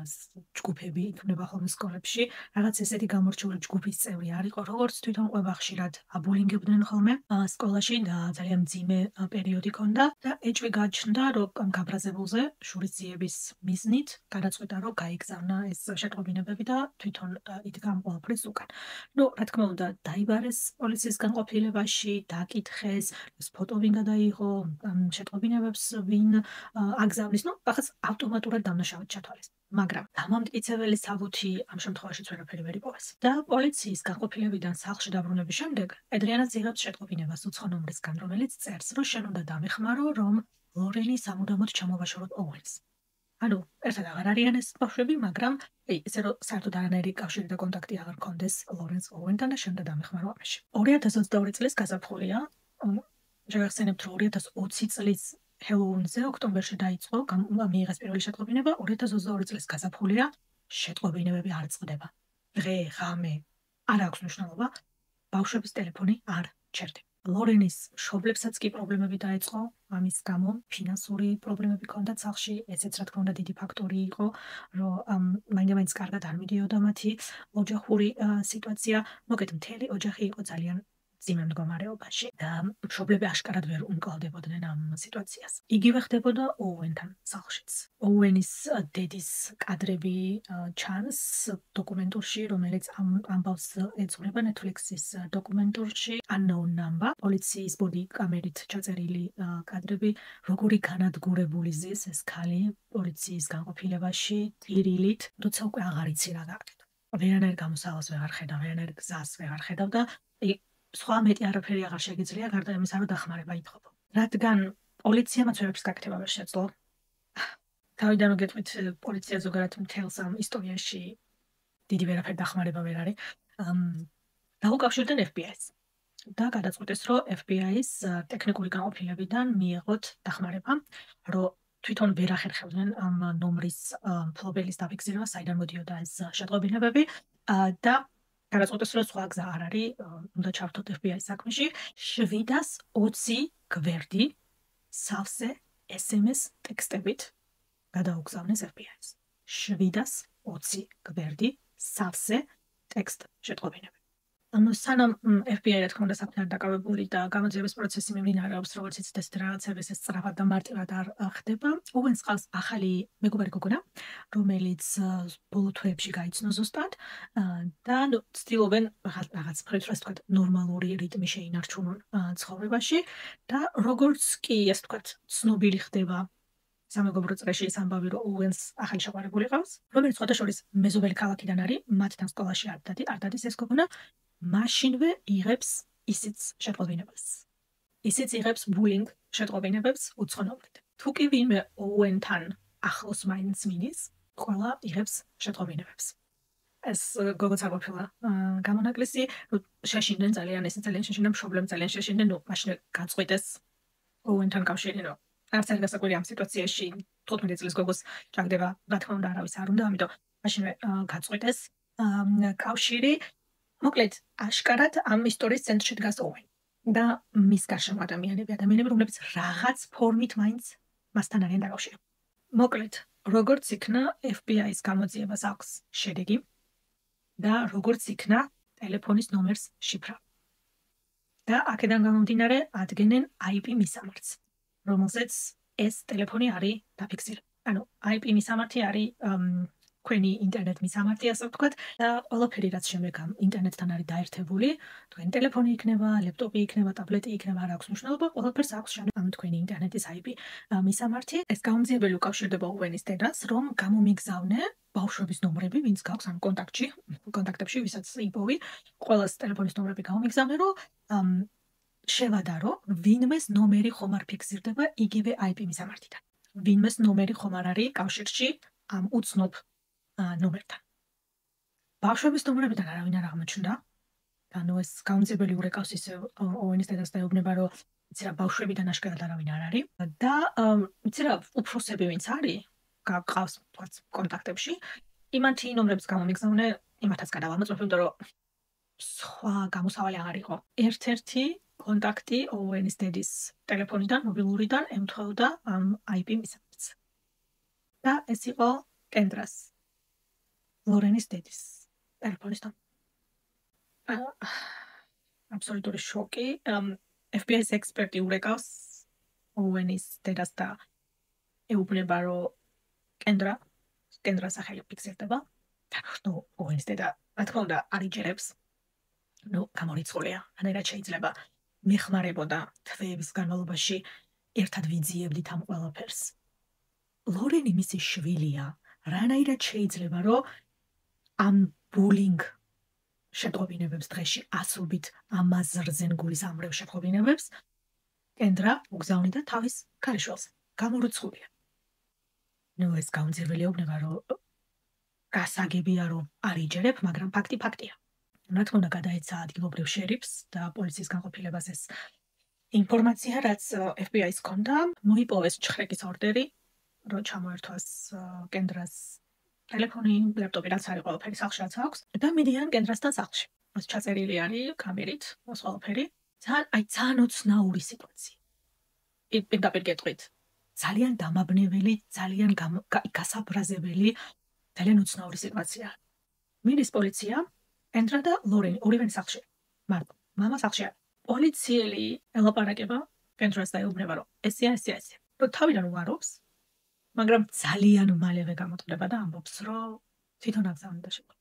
ჯგუფები იქმნება ხოლმე სკოლებში, რაღაც ესეთი გამორჩეული ჯგუფის წევრი არ იყო, როგორც თვითონ ყვება ხშირად აბულინგებდნენ ხოლმე სკოლაში და ძალიან მძიმე პერიოდი ჰქონდა და ეჭვი გაჩნდა, რომ გაბრაზებულზე შურისძიების მიზნით გადაწყვიტა, რომ გაიგზავნა ეს შეტყობინებები და თვითონ იდგა ყველაფრის უკან. ნუ, რა თქმა უნდა, დაიბარეს პოლიციის განყოფილებაში, დაკითხეს, ფოტო ვინ გადაიღო, შეტყობინებებს ვინ აგზავნის, ნუ, რაღაც ავტომატურად დამნაშავედ ჩათვალეს. მაგრამ დამამტკიცებელი საბუთი ამ შემთხვევაში ვერაფერი ვერ იპოვეს. და პოლიციის განყოფილებიდან სახლში დაბრუნების შემდეგ ედრიანაც იღებს შეტყობინებას უცხო ნომრისგან, რომელიც წერს, რომ შენ უნდა დამეხმარო, რომ ლორენი სამუდამოდ ჩამოვაშოროთ ოუენს. ანუ ერთად აღარ არიან ეს ბავშვები, მაგრამ ესე რომ საერთოდ არანაირი კავშირი და კონტაქტი აღარ ჰქონდეს ლორენს ოუენთან და შენ უნდა დამეხმარო ამაში. 2022 წლის გაზაფხულია, შეგახსენებთ, რომ 2020 წლის ჰელოუინზე ოქტომბერში დაიწყო მიიღეს პირველი შეტყობინება, 2022 წლის გაზაფხულია, შეტყობინებები არ წყდება. დღე, ღამე არ აქვს მნიშვნელობა, ბავშვების ტელეფონი არ ჩერდება. ლორენის მშობლებსაც კი პრობლემები დაეწყო ამის გამო, ფინანსური პრობლემები ჰქონდათ სახლში, ესეც რა თქმა უნდა დიდი ფაქტორი იყო, რომ მაინდა-მაინც კარგად არ მიდიოდა მათი ოჯახური სიტუაცია, მოკეთ მთელი ოჯახი იყო ძალიან მძიმე მდგომარეობაში და მშობლები აშკარად ვერ უმკლავდებოდნენ ამ სიტუაციას. იგივე ხდებოდა ოუენთან სახლშიც. ოუენის დედის კადრები ჩანს დოკუმენტურში, რომელიც ამბავს ეძღვნება Netflix-ის დოკუმენტურში Unknown Number, პოლიციის ბოდი კამერით ჩაწერილი კადრები, როგორი განადგურებული ზის ეს ქალი პოლიციის განყოფილებაში ტირილით, როცა უკვე აღარ იცი რა გააკეთო. ვერანაირ გამოსავალს ვეღარ ხედავ, ვერანაირ გზას ვეღარ ხედავ და სხვა მეტი არაფერი აღარ შეგიძლია, გარდა იმისა, რომ დახმარება ითხოვო. რადგან პოლიციამაც ვერაფერს გაკეთება ვერ შეძლო. თავიდან რომ გეტყვით, პოლიცია ზოგადად მთელს ამ ისტორიაში დიდი ვერაფერი დახმარება ვერ არის. დაუკავშირდნენ FBI-ს და გადაწყვიტეს, რომ FBI-ის ტექნიკური განყოფილებიდან მიიღოთ დახმარება, რომ თვითონ ვერ ახერხებდნენ ამ ნომრის მფლობელის დაფიქსირება, საიდან მოდიოდა ეს შეტყობინებები და გადაწყვიტეს, რომ სხვა გზა არ არის, უნდა ჩართოთ FBI-ის საქმეში. 720 გვერდი სავსე SMS ტექსტებით გადაუგზავნეს FBI-ს. 720 გვერდი სავსე ტექსტ შეტყობინებები. სანამ FBI რა თქმა უნდა საქმეთან დაკავებული და გამოძიების პროცესი მიმდინარეობს, როგორც იცით, ეს რაღაცების ეს სწრაფად და მარტივად არ ხდება. ოუენს ყავს ახალი მეგობარი გოგონა, რომელიც ბოლო თვეებში გაიცნო ზუსტად და ცდილობენ რაღაც მხრივ ასე ვთქვათ, ნორმალური რიტმი შეინარჩუნონ ცხოვრებაში და როგორც კი ასე ვთქვათ, ცნობილი ხდება სამეგობრო წრეში ეს ამბავი, რომ ოუენს ახალი შეყვარებული ყავს, რომელიც სხვადასხვა მეზობელი ქალაქიდან არის, მათთან სკოლაში არ დადის ეს გოგონა, მაშინვე იღებს ისიც შეტყობინებას. ისიც იღებს ბულინგ შეტყობინებებს უცხო ნომრით. თუ კი ვინმე ოუენთან ახლოს მაინც მიდის, ყველა იღებს შეტყობინებებს. ეს გოგოც არ ყოფილა გამონაკლისი, შეშინდნენ ძალიან, ესე ძალიან შეშინდნენ, მშობლებს ძალიან შეშინდნენ, მაშინ გაწყვიტეს ოუენთან კავშირი, რომ არც არ გასაკვირია ამ სიტუაციაში 15 წლის გოგოს ჭაგდება, რა თქმა უნდა, არავის არ უნდა, ამიტომ მაშინვე გაწყვიტეს კავშირი. მოკლედ, აშკარად ამ ისტორიის ცენტრში დგას ოუენი და მის გარშემო ადამიანები, რომლებიც რაღაც ფორმით მაინც მასთან არიან დაკავშირებული. მოკლედ, როგორც იქნა FBI-ის გამოძიებას აქვს შედეგი და როგორც იქნა ტელეფონის ნომერს შიფრა. და აქედან გამომდინარე ადგენენ IP მისამართს, რომელზეც ეს ტელეფონი არის დაფიქსირებული. ანუ IP მისამართი არის თქვენი ინტერნეტ მისამართი, ასე ვთქვათ, და ყველაფერი რაც შემდეგ ამ ინტერნეტთან არის დაერთებული, თქვენი ტელეფონი იქნება, ლეპტოპი იქნება, ტაბლეტი იქნება, არ აქვს მნიშვნელობა, ყველაფერს აქვს შემდეგ ამ თქვენი ინტერნეტის IP მისამართი. ეს გამომძიებელი უკავშირდება ოუენის დედას, რომ გამომიგზავნე ბავშვების ნომრები, ვინც გაქვს ამ კონტაქტებში, ვისაც იპოვი, ყველას ტელეფონის ნომრები გამომიგზავნე, რომ შევადარო, ვინმეს ნომერი ხომ არ ფიქსირდება იგივე IP მისამართიდან. ვინმეს ნომერი ხომ არ არის კავშირში ამ უცნობ ნომერთან. ბავშვების ნომრებიდან არავინ არ აღმოჩნდა. ანუ ეს გამომძიებელი ურეკავს ისე ოუენის დედას და ეუბნება, რომ იცი რა, ბავშვებიდან აშკარად არავინ არ არის და იცი რა, უფროსები ვინც არის, გყავს კონტაქტებში, იმათი ნომრებს გამომიგზავნე იმათაც გადავამოწმებ, იმიტომ რომ სხვა გამოსავალი აღარ იყო. ერთ-ერთი კონტაქტი ოუენის დედის ტელეფონიდან, მობილურიდან ემთხვეოდა ამ IP მისამართს. და ეს იყო კენდრას, ლორენის დედის ტელეფონისგან. აბსოლუტური შოკი. FBI-ის ექსპერტი ურეკავს ოუენის დედას და ეუბნება, რომ კენდრას სახელი ფიქსირდება. ნუ ოუენის დედა, რა თქმა უნდა, არ იჯერებს. ნუ გამორიცხულია, რანაირად შეიძლება მეხმარებოდა თვეების განმავლობაში ერთად ვიძიებდით ამ ყველაფერს. ლორენი მისი შვილია, რანაირად შეიძლება, რომ ამ ბულინგ შეტყობინებებს დღეში ასობით ამაზრზე ნგულის ამრევ შეტყობინებებს კენდრა უგზავნიდა თავის ქალიშვილს. გამორიცხულია. ნუ ეს გაუძიებელი ეუბნება, რომ გასაგებია, რომ არ იჯერებ, მაგრამ ფაქტია. რა თქმა უნდა, გადაეცა ადგილობრივ შერიფს და პოლიციის განყოფილებას ეს ინფორმაცია, რაც FBI-ს ჰქონდა, მოიპოვეს ჩხრეკის ორდერი, რომ ჩამოერთვას კენდრას ტელეფონი, ლეპტოპი, რაც არის ყველაფერი სახლში რაც აქვს და მიდიან კენდრასთან სახლში. ეს ჩაწერილი არის კამერით, ეს ყველაფერი. ძალიან ოცნაური სიტუაცია. პირდაპირ გეტყვით. ძალიან დამაბნეველი, ძალიან გასაბრაზებელი, ძალიან ოცნაური სიტუაცია. მიდის პოლიცია, კენდრა და ლორენი ორივენი სახლში. მარტო, მამა სახლში. პოლიციელი ელაპარაკება კენდრას და ეუბნება, რომ ესეა. რომ თავიდან უარობს, მაგრამ ძალიან მალევე გამოტყდება და ამბობს, რომ თვითონ აგზავნიდა შეყო.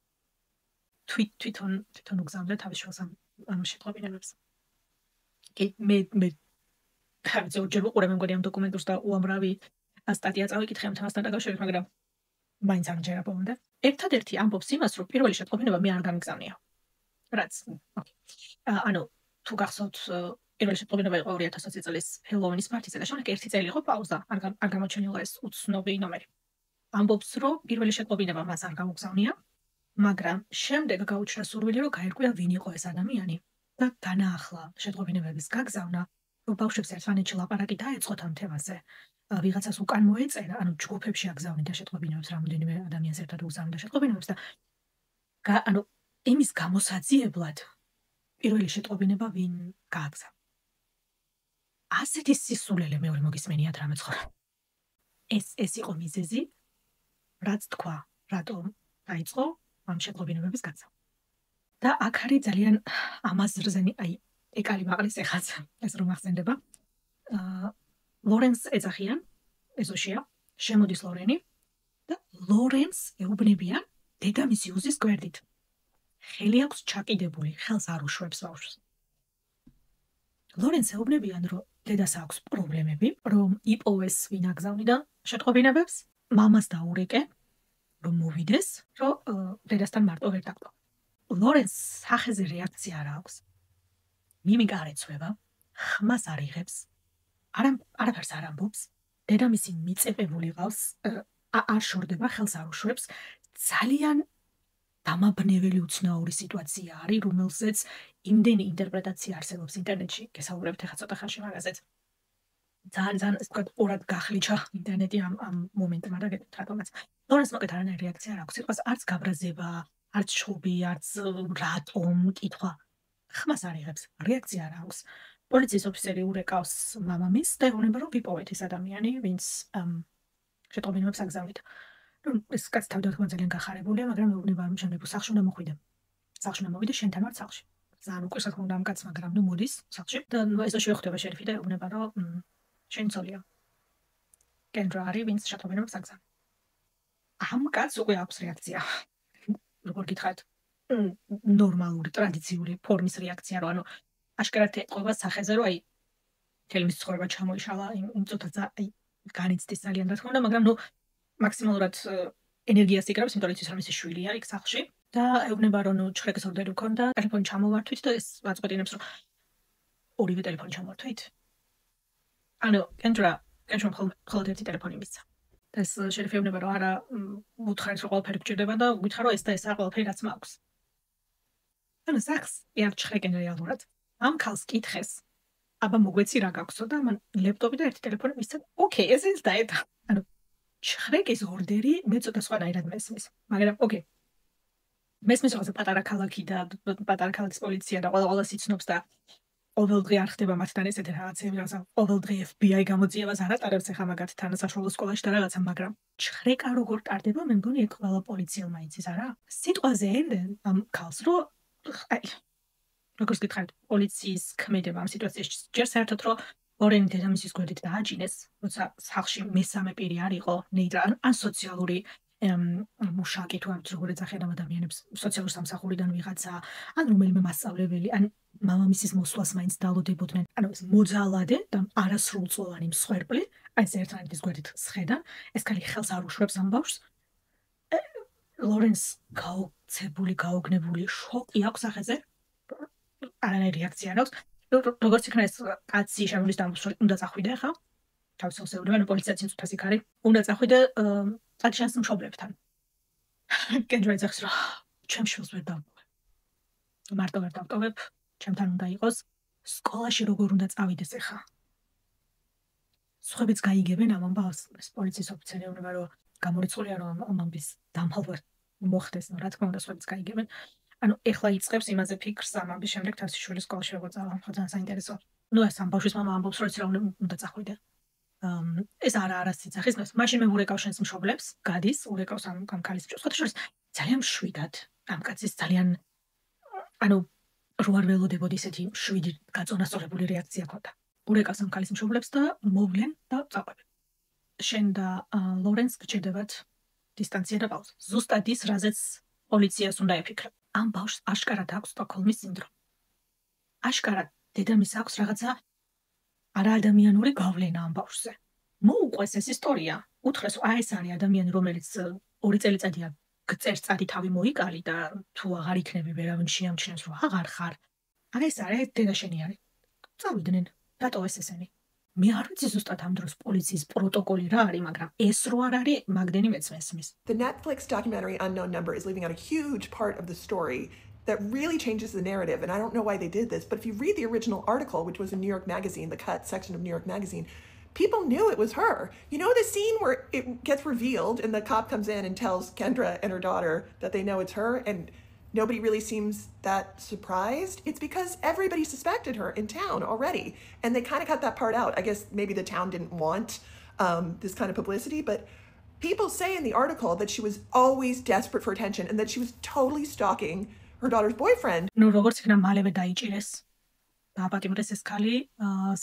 თვითონ უგზავნიდა თავის შვილს ამ შეტყობინებებს. მე თავზე ორჯერ ვუყურე, მე მგონი ამ დოკუმენტურს და უამრავი სტატია წავიკითხე ამ თემასთან დაკავშირებით, მაგრამ მაინც არ მჯერა ბოლომდე. ერთადერთი ამბობს იმას, რომ პირველი შეტყობინება მე არ გამიგზავნია. რაც, ანუ თუ გახსოვთ, პირველი შეტყობინება იყო 2020 წლის ჰელოვინის პარტიზე და შემდეგ ერთი წელი იყო პაუზა, არ გამოჩენილა ეს უცნობი ნომერი. ამბობს, რომ პირველი შეტყობინება მას არ გამოგზავნია, მაგრამ შემდეგ გაუჩნდა სურვილი, რომ გაერკვია ვინ იყო ეს ადამიანი და განაახლა შეტყობინებების გაგზავნა, რომ ბავშვებს ერთმანეთში ლაპარაკი დაეწყოთ ამ თემაზე. ვიღაცას უკან მოეწერა, ანუ ჯგუფებში აგზავნიდა შეტყობინებებს, რამოდენიმე ადამიანს ერთად უგზავნიდა შეტყობინებებს და ანუ იმის გამოსაძიებლად პირველი შეტყობინება ვინ გააგზავნა. ასეთი სისულელე მეორე მოგისმენიათ რამე ცხოვრა. ეს იყო მიზეზი, რაც თქვა, რატომ დაიწყო ამ შეტყობინებების გაგზავნა. და აქ არის ძალიან ამაზრზენი, ეკალი მაყრის ეხაც, ეს რომ ახსენდება. ლორენს ეძახიან, ეზოშია, შემოდის ლორენი და ლორენს ეუბნებიან დედამისი უზის გვერდით. ხელი აქვს ჩაკიდებული, ხელს არ უშვებს ბავშვს. ლორენს ეუბნებიან, რომ დედას აქვს პრობლემები, რომ იპოვეს ვინ აგზავნიდა შეტყობინებებს, მამას დაურეკე, რომ მოვიდეს, რომ დედასთან მარტო ვერ დაგტო. ლორენს სახეზე რეაქცია არ აქვს. მიმიკა არ ეცვება, ხმას არ იღებს, არაფერს არ ამბობს, დედამისი მიწებებული ყავს, არ შორდება, ხელს არ უშვებს, ძალიან დამაბნეველი უცნაური სიტუაცია არის, რომელზეც იმდენი ინტერპრეტაცია არსებობს ინტერნეტში, გესაუბრებთ ახლა ცოტა ხანში მაგაზეც. ძალიან ეს თქვა ორად გახლიჩა ინტერნეტი ამ მომენტმა და გეტყვით რატომაც. ლორენს მოკეთ არანაირი რეაქცია არ აქვს, სიტყვას არც გაბრაზება, არც შუბი, არც რატომ კითხვა. ხმას არ იღებს, რეაქცია არ აქვს. პოლიციის ოფიცერი ურეკავს მამამისს და ეუბნება, რომ ვიპოვეთ ეს ადამიანი, ვინც შეტყობინებებს აგზავნიდა. ეს კაცი თავდადხმა ძალიან გახარებულია, მაგრამ ეუბნება, რომ შემდეგ სახლში უნდა მოხვიდე. სახლში უნდა მოვიდე, შენთან ვარ სახლში. ძალიან უკვე საქმე უნდა ამ კაცს, მაგრამ ნუ მოდის სახლში და ეზოში ხდება შერიფი და ეუბნება, რომ შენ ცოლია. კენდრა არის, ვინც შეტყობინებებს აგზავნა. ამ კაცს უკვე აქვს რეაქცია. როგორ გითხარით? ნორმალური, ტრადიციული ფორმის რეაქცია, რომ ანუ აშკარად ეთყობა სახეზე, რომ მთელი მის ცხოვრება ჩამოიშალა იმ წუთაზე, განიცდის ძალიან რა თქმა უნდა, მაგრამ ნუ მაქსიმალურად ენერგიას იკრავს, იმიტომ რომ იცის, რომ მისი შვილია იქ სახლში და ეუბნება, რომ ნუ ჩხრეკის ორდერი ჰქონდა, ტელეფონი ჩამოვართვით და ეს აწყვეტინებს, რომ ორივე ტელეფონი ჩამოვართვით. ანუ კენდრა მხოლოდ ერთი ტელეფონი მისცა. და ეს შერიფი ეუბნება, რომ არა უთხარით, რომ ყველაფერი გჭირდება და უგითხარ, რომ ეს და ესაა ყველაფერი, რაც მაქვს. ანუ სახლს არ ჩხრეკენ რეალურად. ამ ქალს კითხეს, აბა მოგვეცი რა გაქვსო და მან ლეპტოპი და ერთი ტელეფონი მისცა. ოკეი, ესეც დაედა. ანუ ჩხრეკის ორდერი მე ცოტა სხვანაირად მესმის. მაგრამ ოკეი. მესმის რაღაცა პატარა ქალაქი და პატარა ქალაქის პოლიცია და ყველას იცნობს და ყოველდღე არ ხდება მათთან ესეთი რაღაცები, რაღაცა ყოველდღე FBI გამოძიებას არ ატარებს ახლა მაგათთან საშუალო სკოლაში და რაღაცა, მაგრამ ჩხრეკა როგორ ტარდება, მე მგონი ეგ ყველა პოლიციელმა იცის, არა? სიტყვაზე ენდენ ამ ქალს, რომ აი როგორც გითხარით, პოლიციის ქმედება ამ სიტუაციაში ჯერ საერთოდ რომ ლორენი დედამისის გვერდით დააჯინეს, როცა სახლში მესამე პირი არ იყო, ნეიტრალი ან სოციალური მუშაკი თუ არ ვიცი როგორ ეძახიან ამ ადამიანებს, სოციალურ სამსახურიდან ვიღაცა, ან რომელიმე მასწავლებელი, ან მამამისის მოსვლას მაინც დალოდებოდნენ. ანუ ეს მოძალადე და არასრულწლოვანი მსხვერპლი, აი ეს ერთმანეთის გვერდით სხედან, ეს ქალი ხელს არ უშვებს ამ ბავშვს. ლორენს გაოცებული, გაოგნებული შოკი აქვს სახეზე. არანაირი რეაქცია არ აქვს. როგორც იქნა ეს კაცი შემოდის დამბოს უნდა წახვიდე ხა? თავის ხელსეულებან პოლიციაც ინსტიტუტას იქ არის. უნდა წახვიდე კაცის მშობლებთან. კენდრა ეძახს რომ ჩემ შვილს ვერ დავტოვებ. მარტო ვერ დავტოვებ, ჩემთან უნდა იყოს. სკოლაში როგორ უნდა წავიდეს ახლა? სხვაებიც გაიგებენ ამ ამბავს, ეს პოლიციის ოფიცერი ეუბნება რომ გამორიცხულია რომ ამ ამბის დამალვა მოხდეს, რა თქმა უნდა სხვაებიც გაიგებენ. ანუ ეხლა იწყებს იმაზე ფიქრს ამ ამბის შემდეგ თავისი შვილის სკოლაში როგორ წავა, ხო ძალიან საინტერესო. ნუ ეს ამ ბავშვის მამა ამბობს რომ ეცრა უნდა წახვიდე. ეს არა სიცახის, მაშინ მე ურეკავ შენს მშობლებს, გადის, ურეკავს ამ ქალის მშობლებს. ხოთა შორის ძალიან მშვიდად ამ კაცის ძალიან ანუ რო არ ველოდებოდი ისეთი შვიდი გაწონასწორებული რეაქცია ქონდა. ურეკავს ამ ქალის მშობლებს და მოვლენ და წაყვებენ. შენ და ლორენს გჭირდებათ დისტანცია და პაუზა. ზუსტად ის, რაზეც პოლიციას უნდა ეფიქრა. ამ ბავშვს აშკარად აქვს სტოკჰოლმის სინდრომი. აშკარად დედამისს აქვს რაღაცა არაადამიანური გავლენა ამ ბავშვზე. მოუყვეს ეს ისტორია. უთხრეს, აი ეს არის ადამიანი, რომელიც 2 წელიწადია გწერს წადი თავი მოიკალი და თუ აღარ იქნები ვერავინ შეამჩნევს რომ აღარ ხარ. აი ეს არის დედა შენი არის. წავიდნენ, დატოვეს ესენი. მე არ ვიცი ზუსტად ამ დროს პოლიციის პროტოკოლი რა არის, მაგრამ ეს რო არ არის, მაგდენი მეც მესმის. The Netflix documentary Unknown Number is leaving out a huge part of the story that really changes the narrative, and I don't know why they did this, but if you read the original article, which was in New York Magazine, the cut section of New York Magazine, people knew it was her. You know the scene where it gets revealed and the cop comes in and tells Kendra and her daughter that they know it's her, and nobody really seems that surprised? It's because everybody suspected her in town already, and they kind of cut that part out. I guess maybe the town didn't want this kind of publicity, but people say in the article that she was always desperate for attention and that she was totally stalking her daughter's boyfriend. ნუ როგორც იქნა მალევე დაიჭირეს. დააპატიმრეს ეს ქალი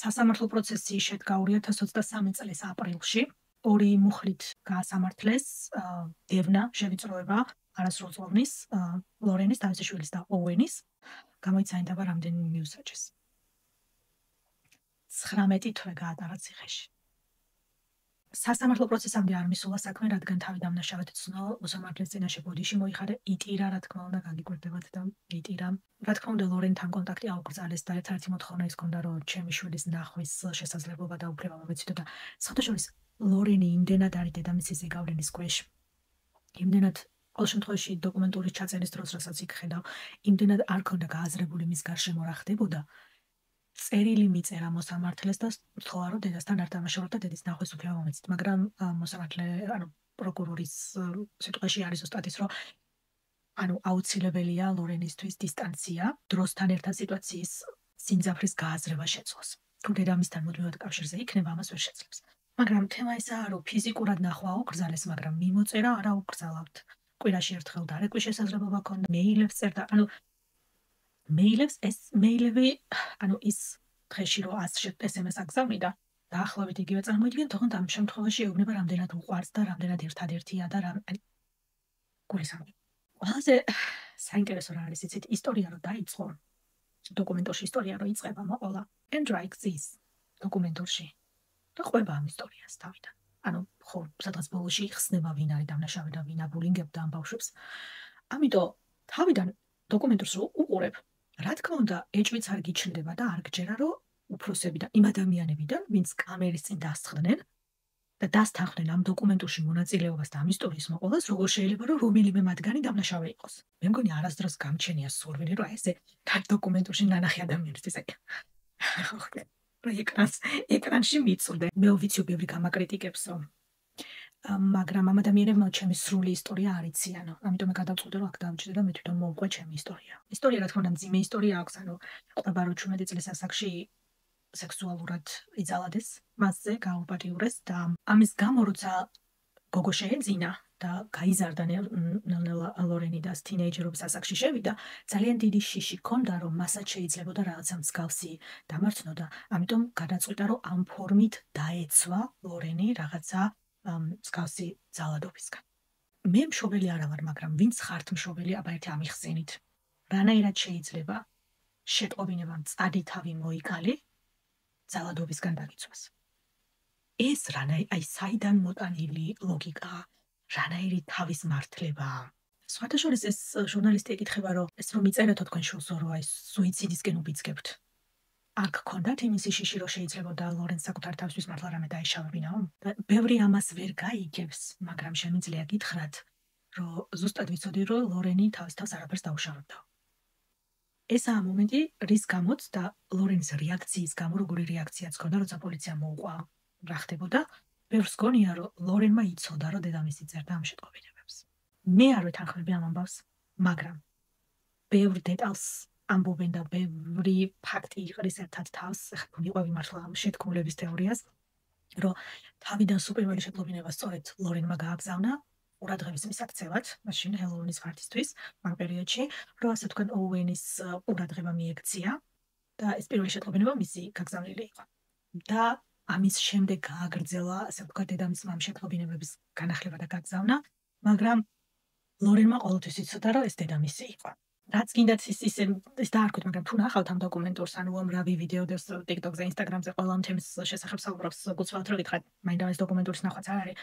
სასამართლო პროცესი შედგა 2023 წლის აპრილში. 2 მუხლით გაასამართლეს დევნა შევიწროება არასრულწლოვნის ლორენის თავისი შვილის და ოვენის. გამოიცანდა რამდენი მიუსაჯეს. 19 თვე გაატარა ციხეში. სასამართლო პროცესამდე არ მისულა საქმე, რადგან თავი დამნაშავედ ცნო, მოსამართლეს წინაშე ბოდიში მოიხარე, იტირა, რა თქმა უნდა, გაგიკვირდებათ და იტირა. რა თქმა უნდა, ლორენთან კონტაქტი აუკრძალეს და ერთ-ერთი მოთხოვნა ის ჰქონდა, რომ ჩემი შვილის ნახვის შესაძლებლობა და უფლება მომეციდო და საერთოდ ლორენი იმდენად არის დედამისის ზეგავლენის ქვეშ. იმდენად ყოველ შემთხვევაში დოკუმენტური ჩაწერის დროს, რასაც იქ ხედავ, იმდენად არ ქონდა გააზრებული მის გარშემო რა ხდებოდა. წერილი მიწერა მოსამართლეს და თქვა რომ დედასთან არ დამაშავებდა და დედის ნახვის უფლება მომეცით, მაგრამ მოსამართლე, ანუ პროკურორის სიტყვაში არის ზუსტად ის, რომ ანუ აუცილებელია ლორენისთვის დისტანცია, დროსთან ერთად სიტუაციის სიმძაფრის გააზრება შეძლოს. თუ დედამისთან მუდმივად კავშირზე იქნება, ამას ვერ შეძლებს. მაგრამ თემა ისაა, რომ ფიზიკურად ნახვა აუკრძალეს, მაგრამ მიმოწერა არ აუკრძალავთ. კვირაში ერთხელ დარეკვის შესაძლებლობა ჰქონდა, მეილებს წერდა, ანუ მეილებს ეს მეილები, ანუ ის დღეში რომ 100 SMS აგზავნიდა, დაახლოებით იგივე წარმოიდგინეთ, თუმცა ამ შემთხვევაში ეუბნება რამდენად უყვარს და რამდენად ერთადერთია და ანუ გულისხმობ. ყველაზე საინტერესო რა არის, იცით, ისტორია რომ დაიწყო, დოკუმენტურში ისტორია რომ იწყება მოყოლა, ენდრაიქზის დოკუმენტურში. და ყვება ამ ისტორიას თავიდან. ანუ ხო, სადღაც ბოლოში იხსნება ვინ არის დამნაშავე და ვინ აბულინგებდა ამ ბავშვებს. ამიტომ თავიდან დოკუმენტურს უყურებ, რა თქმა უნდა, ეჭვიც არ გიჩნდება და არ გჯერა, რომ უფროსებიდან, იმ ადამიანებიდან, ვინც კამერის წინ დასხდნენ და დასთანხმდნენ ამ დოკუმენტურში მონაწილეობას და ამ ისტორიის მოყოლას, როგორ შეიძლება რომ რომელიმე მათგანი დამნაშავე იყოს. მე მგონი არასდროს გამჩენია სურვილი, რომ ესე დოკუმენტურში ნანახი ადამიანისთვის აი. ეკრანში მიწვდე. მე ვიცი ბევრი გამაკრიტიკებს, რომ მაგრამ ამ ადამიანებმა ჩემი სრული ისტორია არ იციან. ამიტომ გადავწყვიტე რომ აქ დავჭიდე და მე თვითონ მოვყვე ჩემი ისტორია. ისტორია რა თქმა უნდა მძიმე ისტორია აქვს, ანუ ყვება რომ 17 წლის ასაკში სექსუალურად იძალადეს, მასზე გაუპატიურეს და ამის გამო როცა გოგო შეეძინა და გაიზარდა ნელ-ნელა ლორენი და თინეიჯერობის ასაკში შევიდა, ძალიან დიდი შიში ჰქონდა, რომ მასაც შეიძლებოდა რაღაცა მსგავსი დამარცხნო და ამიტომ გადაწყვიტა, რომ ამ ფორმით დაეცვა ლორენი რაღაცა მსგავსი ძალადობისგან. მე მშობელი არა ვარ, მაგრამ ვინც ხართ მშობელი, აბა ერთი ამიხსენით. რანაირად შეიძლება შეტყობინებამ წადი თავი მოიკალი ძალადობისგან დაგიცვას. ეს აი საიდან მოტანილი ლოგიკაა, რანაირი თავის მართლებაა. სხვათა შორის ეს ჟურნალისტი ეკითხება, რომ ეს რომ იწერეთო თქვენ შულსო, რომ აი სუიციდისკენ უბიძგებთ. არ გქონდათ იმისი შიში, რომ შეიძლებოდა ლორენს საკუთარ თავისთვის მართლა რამე დაეშავებინაო? და ბევრი ამას ვერ გაიგებს, მაგრამ შემიძლია გითხრათ, რომ ზუსტად ვიცოდი, რომ ლორენი თავის თავს არაფერს დაუშავებდა. ესაა მომენტი, რის გამოც და ლორენის რეაქციის გამო, როგორი რეაქციაც ჰქონდა, როცა პოლიციამ მოუყვა რა ხდებოდა, ბევრს გონია, რომ ლორენმა იცოდა, რომ დედამისი წერდა ამ შეტყობინებებს. მე არ ვეთანხმები ამ ამბავს, მაგრამ ბევრ დეტალს ამბობენ და ბევრი ფაქტი იყრის ერთად თავს, ვიყვები მართლა ამ შეთქმულების თეორიას, რომ თავიდან სუპერველი შეტყობინება სწორედ ლორენმა გააგზავნა ყურადღების მისაქცევად, მაშინ ჰელოუინის ღართისთვის, ამ პერიოდში, რომ ასე თქვენ ოუენის ყურადღება მიექცია და ეს პირველი შეტყობინება მისი გაგზავნილი იყო. და ამის შემდეგ გააგრძელა, ასე ვთქვათ, დედამისმა ამ შეტყობინებების განახლება და გაგზავნა, მაგრამ ლორენმა ყოველთვის იცოდა, რომ ეს დედამისი იყო. რაც გინდათ ის დაარქვით, მაგრამ თუ ნახავთ ამ დოკუმენტურს, ანუ უამრავი ვიდეო და TikTok-ზე, Instagram-ზე ყველა ამ თემის შესახებ საუბრობს, გულწრფელად რომ გითხრათ, მაინდა ეს დოკუმენტურის ნახვაც არ არის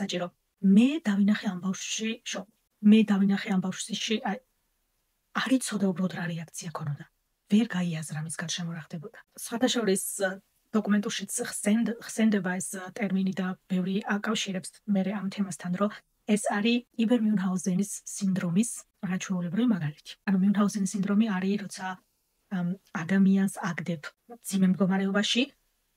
საჭირო. მე დავინახე ამ ბავშვში შოკი. მე დავინახე ამ ბავშვში არ იცოდა უბრალოდ რა რეაქცია ქონოდა. ვერ გაიაზრა მის გარშემო რა ხდებოდა. სხვათა შორის დოკუმენტურშიც ხსენდება ეს ტერმინი და ბევრი აკავშირებს მე ამ თემასთან, რომ ეს არის იბერ-მიუნჰაუზენის სინდრომის რაჩვეულებრივი მაგალითი. ანუ მიუნჰაუზენის სინდრომი არის, როცა ადამიანს აგდებ ძიმე მდგომარეობაში,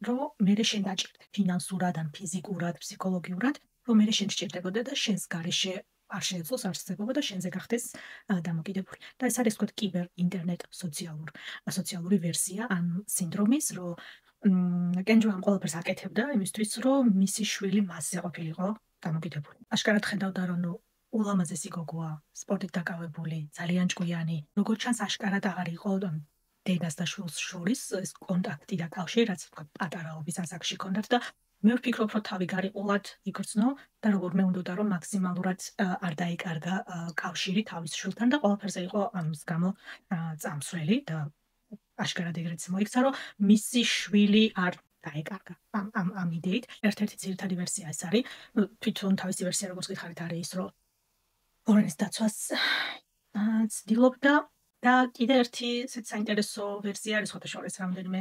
რომ მე შენ დაჭირდე ფინანსურად, ან ფიზიკურად, ფსიქოლოგიურად, რომ მე შენ სჭირდებოდა და შენს გარეშე არ შეეძლოს არსებობა და შენზე გახდეს დამოკიდებული. და ეს არის თქვათ კიბერ ინტერნეტ სოციალური ვერსია ამ სინდრომის, რომ კენჯო ამ ყველაფერს აკეთებდა იმისთვის, რომ მისი შვილი მასზე ყოფილიყო დამოკიდებული. აშკარად ხედავდა, რომ ულამაზესი გოგოა, სპორტით დაკავებული, ძალიან ჭკვიანი. როგორც ჩანს, აშკარად აღარ იყო დედას და შვილს შორის ეს კონტაქტი და კავშირი, რაც თქვათ პატარაობის ასაკში ჰქონდათ და მე ვფიქრობ, რომ თავი გარიყულად იგრძნო და როგორ მე უნდოდა, რომ მაქსიმალურად არ დაეკარგა კავშირი თავის შვილთან და ყველაფერზე იყო ამის გამო წამსვლელი და აშკარად ეგრეც მოიქცა, რომ მისი შვილი არ დაეკარგა ამ იდეით. ერთ-ერთი ძირითადი ვერსია ეს არის, თვითონ თავისი ვერსია როგორც გითხარით არის ის, რომ ლორენის დაცვას ცდილობდა და კიდე ერთი საინტერესო ვერსია არის, სხვათა შორის რამდენიმე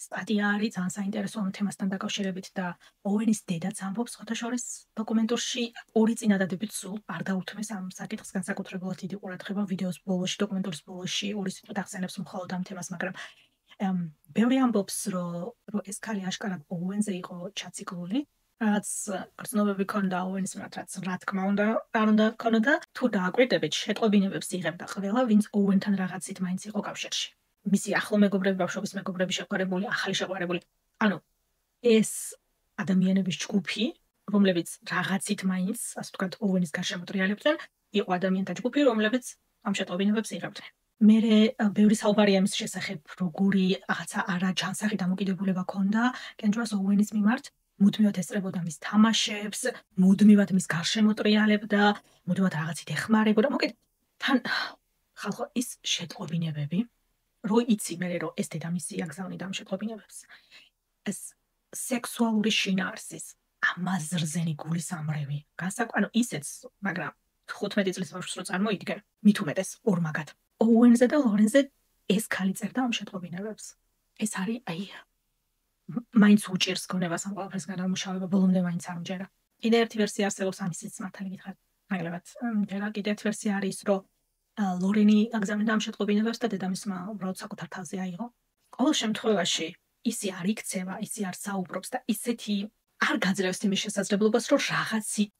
სტატია არის ძალიან საინტერესო ამ თემასთან დაკავშირებით და ოუენის დედაც ამბობს სხვათა შორის დოკუმენტურში ორი წინადადებით სულ არ დაუთმეს ამ საკითხს განსაკუთრებულად დიდი ყურადღება ვიდეოს ბოლოში, დოკუმენტურის ბოლოში ორი სიტყვით ახსენებს მხოლოდ ამ თემას, მაგრამ ბევრი ამბობს, რომ ეს ქალი აშკარად ოუენზე იყო ჩაციკლული, რაც გრძნობები ქონდა ოუენის მიმართ, რაც რა თქმა უნდა არ უნდა ქონოდა, თუ დააკვირდებით, შეტყობინებებს იღებდა ყველა, ვინც ოუენთან რაღაცით მაინც იყო კავშირში. მისი ახლო მეგობრები, ბავშვობის მეგობრები შეყვარებული, ახალი შეყვარებული. ანუ ეს ადამიანების ჯგუფი, რომლებიც რაღაცით მაინც, ასე ვთქვათ, ოუენის გარშემო ტრიალებდნენ, იყო ადამიანთა ჯგუფი, რომლებიც ამ შეტყობინებებს იღებდნენ. მე ბევრი საუბარია მის შესახებ, როგორი რაღაცა არაჯანსაღი დამოკიდებულება ჰქონდა კენჯოს ოუენის მიმართ, მუდმივად ესწრებოდა მის თამაშებს, მუდმივად მის გარშემო ტრიალებდა, მუდმივად რაღაცით ეხმარებოდა. მოკეთ, თან ხალხო ის შეტყობინებები რო იცი მე რომ ეს დედამისი აგზავნიდა ამ შეტყობინებებს. ეს სექსუალური შინაარსის ამაზრზენი გულის ამრევი. ანუ ისეც, მაგრამ 15 წლის ბავშვს რო წარმოიდგენ, მით უმეტეს ორმაგად. ოუენზე და ლორენზე ეს ქალი წერდა ამ შეტყობინებებს. ეს არის მაინც უჭირს გონებას ამ ყველაფერს განამუშავება, ბოლომდე მაინც არ მჯერა. კიდე ერთი ვერსია არსებობს ამისიც მართალი გითხრათ. მაგალითად, კიდე ერთი ვერსია არის, რომ ლორენი აგზავნიდა ამ შეტყობინებებს და დედამისმა უბრალოდ საკუთარ თავზე აიღო. ყოველ შემთხვევაში ისი არ იქცევა, ისი არ საუბრობს და ისეთი არ გაძლევს იმის შესაძლებლობას, რომ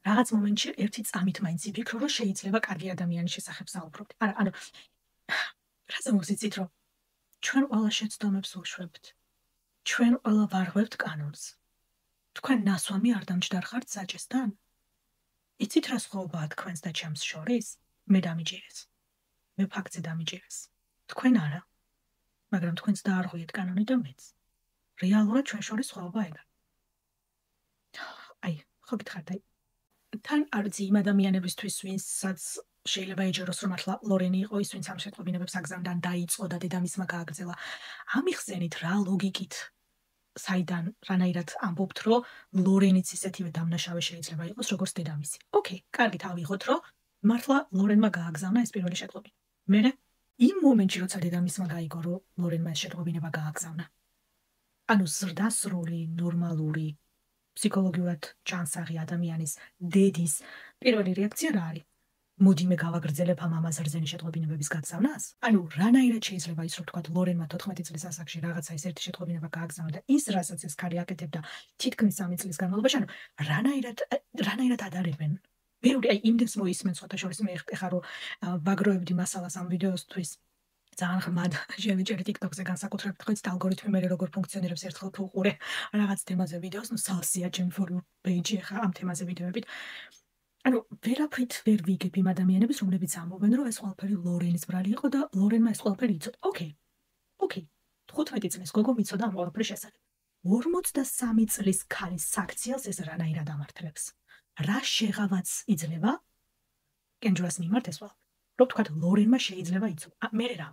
რაღაც მომენტში ერთი წამით მაინც იფიქრო, რომ შეიძლება კარგი ადამიანის შესახებ საუბრობთ. არა, ანუ რაზე მოვსიცით, რომ ჩვენ ყველა შეცდომებს ვუშვებთ. ჩვენ ყველა ვარღვევთ კანონს. თქვენ ნასვამი არ დამჯდარ ხართ საჭესთან? იცით რა სხვაობაა თქვენს და ჩემს შორის? მე დამიჭირეს. მე ფაქტზე დამიჭირეს. თქვენ არა. მაგრამ თქვენს დაარღვიეთ კანონი და მეც. რეალურად ჩვენ შორის სხვაობა ეგა. აი, ხო გითხარით, აი თან არც იმ ადამიანებისთვის, ვინცაც შეიძლება ეჯეროს, რომ მართლა ლორენი იყო ის, ვინც ამ შეტყობინებებს აგზავნა და დაიწყო და დედამისმა გააგრძელა. ამიხსენით რა ლოგიკით საიდან რანაირად ამბობთ, რომ ლორენიც ისეთივე დამნაშავე შეიძლება იყოს, როგორც დედამისი. ოკეი, კარგით ავიღოთ, რომ მართლა ლორენმა გააგზავნა ეს პირველი შეტყობინება. მერე იმ მომენტში, როცა დედამისმა გაიგო, რომ ლორენმა ეს შეტყობინება გააგზავნა. ანუ ზრდასრული, ნორმალური, ფსიქოლოგიურად ჯანსაღი ადამიანის დედის პირველი რეაქცია რა არის? მოდი მე გავაგრძელებ ამ ამას რძენი შეტყობინებების გაგზავნას? ანუ რანაირად შეიძლება ის, რომ თქვა ლორენმა 14 წლის ასაკში რაღაცა ეს ერთი შეტყობინება გააგზავნა და ის რასაც ეს ქალი აკეთებდა თითქმის 3 წლის განმავლობაში, ანუ რანაირად ადარებენ? ბევრი აი იმდენს მოისმენ სხვათა შორის მე ეხლა რომ ვაგროვებდი მასალას ამ ვიდეოსთვის ძალიან ღრმად შევიჭერი TikTok-ზე განსაკუთრებით ხვიცით ალგორითმი მე როგორ ფუნქციონირებს ერთხელ თუ უყურე რაღაც თემაზე ვიდეოს, ნუ სალსია ჩემი for you page-ი ახლა ამ თემაზე ვიდეოებით. ანუ ვერაფრით ვერ ვიგებ იმ ადამიანებს, რომლებიც ამბობენ, რომ ეს ყველაფერი ლორენის ბრალი იყო და ლორენმა ეს ყველაფერი იცოდა. ოკეი. 15 წლის გოგო მიცოდა ამ ყველაფრის შესახებ. 43 წლის ქალის საქციელს ეს რანაირად ამართლებს? რა შეღავაც იძლევა კენჯურას მიმართ ეს ყველაფერი? რომ თქვა ლორენმა შეიძლება იცოდა. მე რა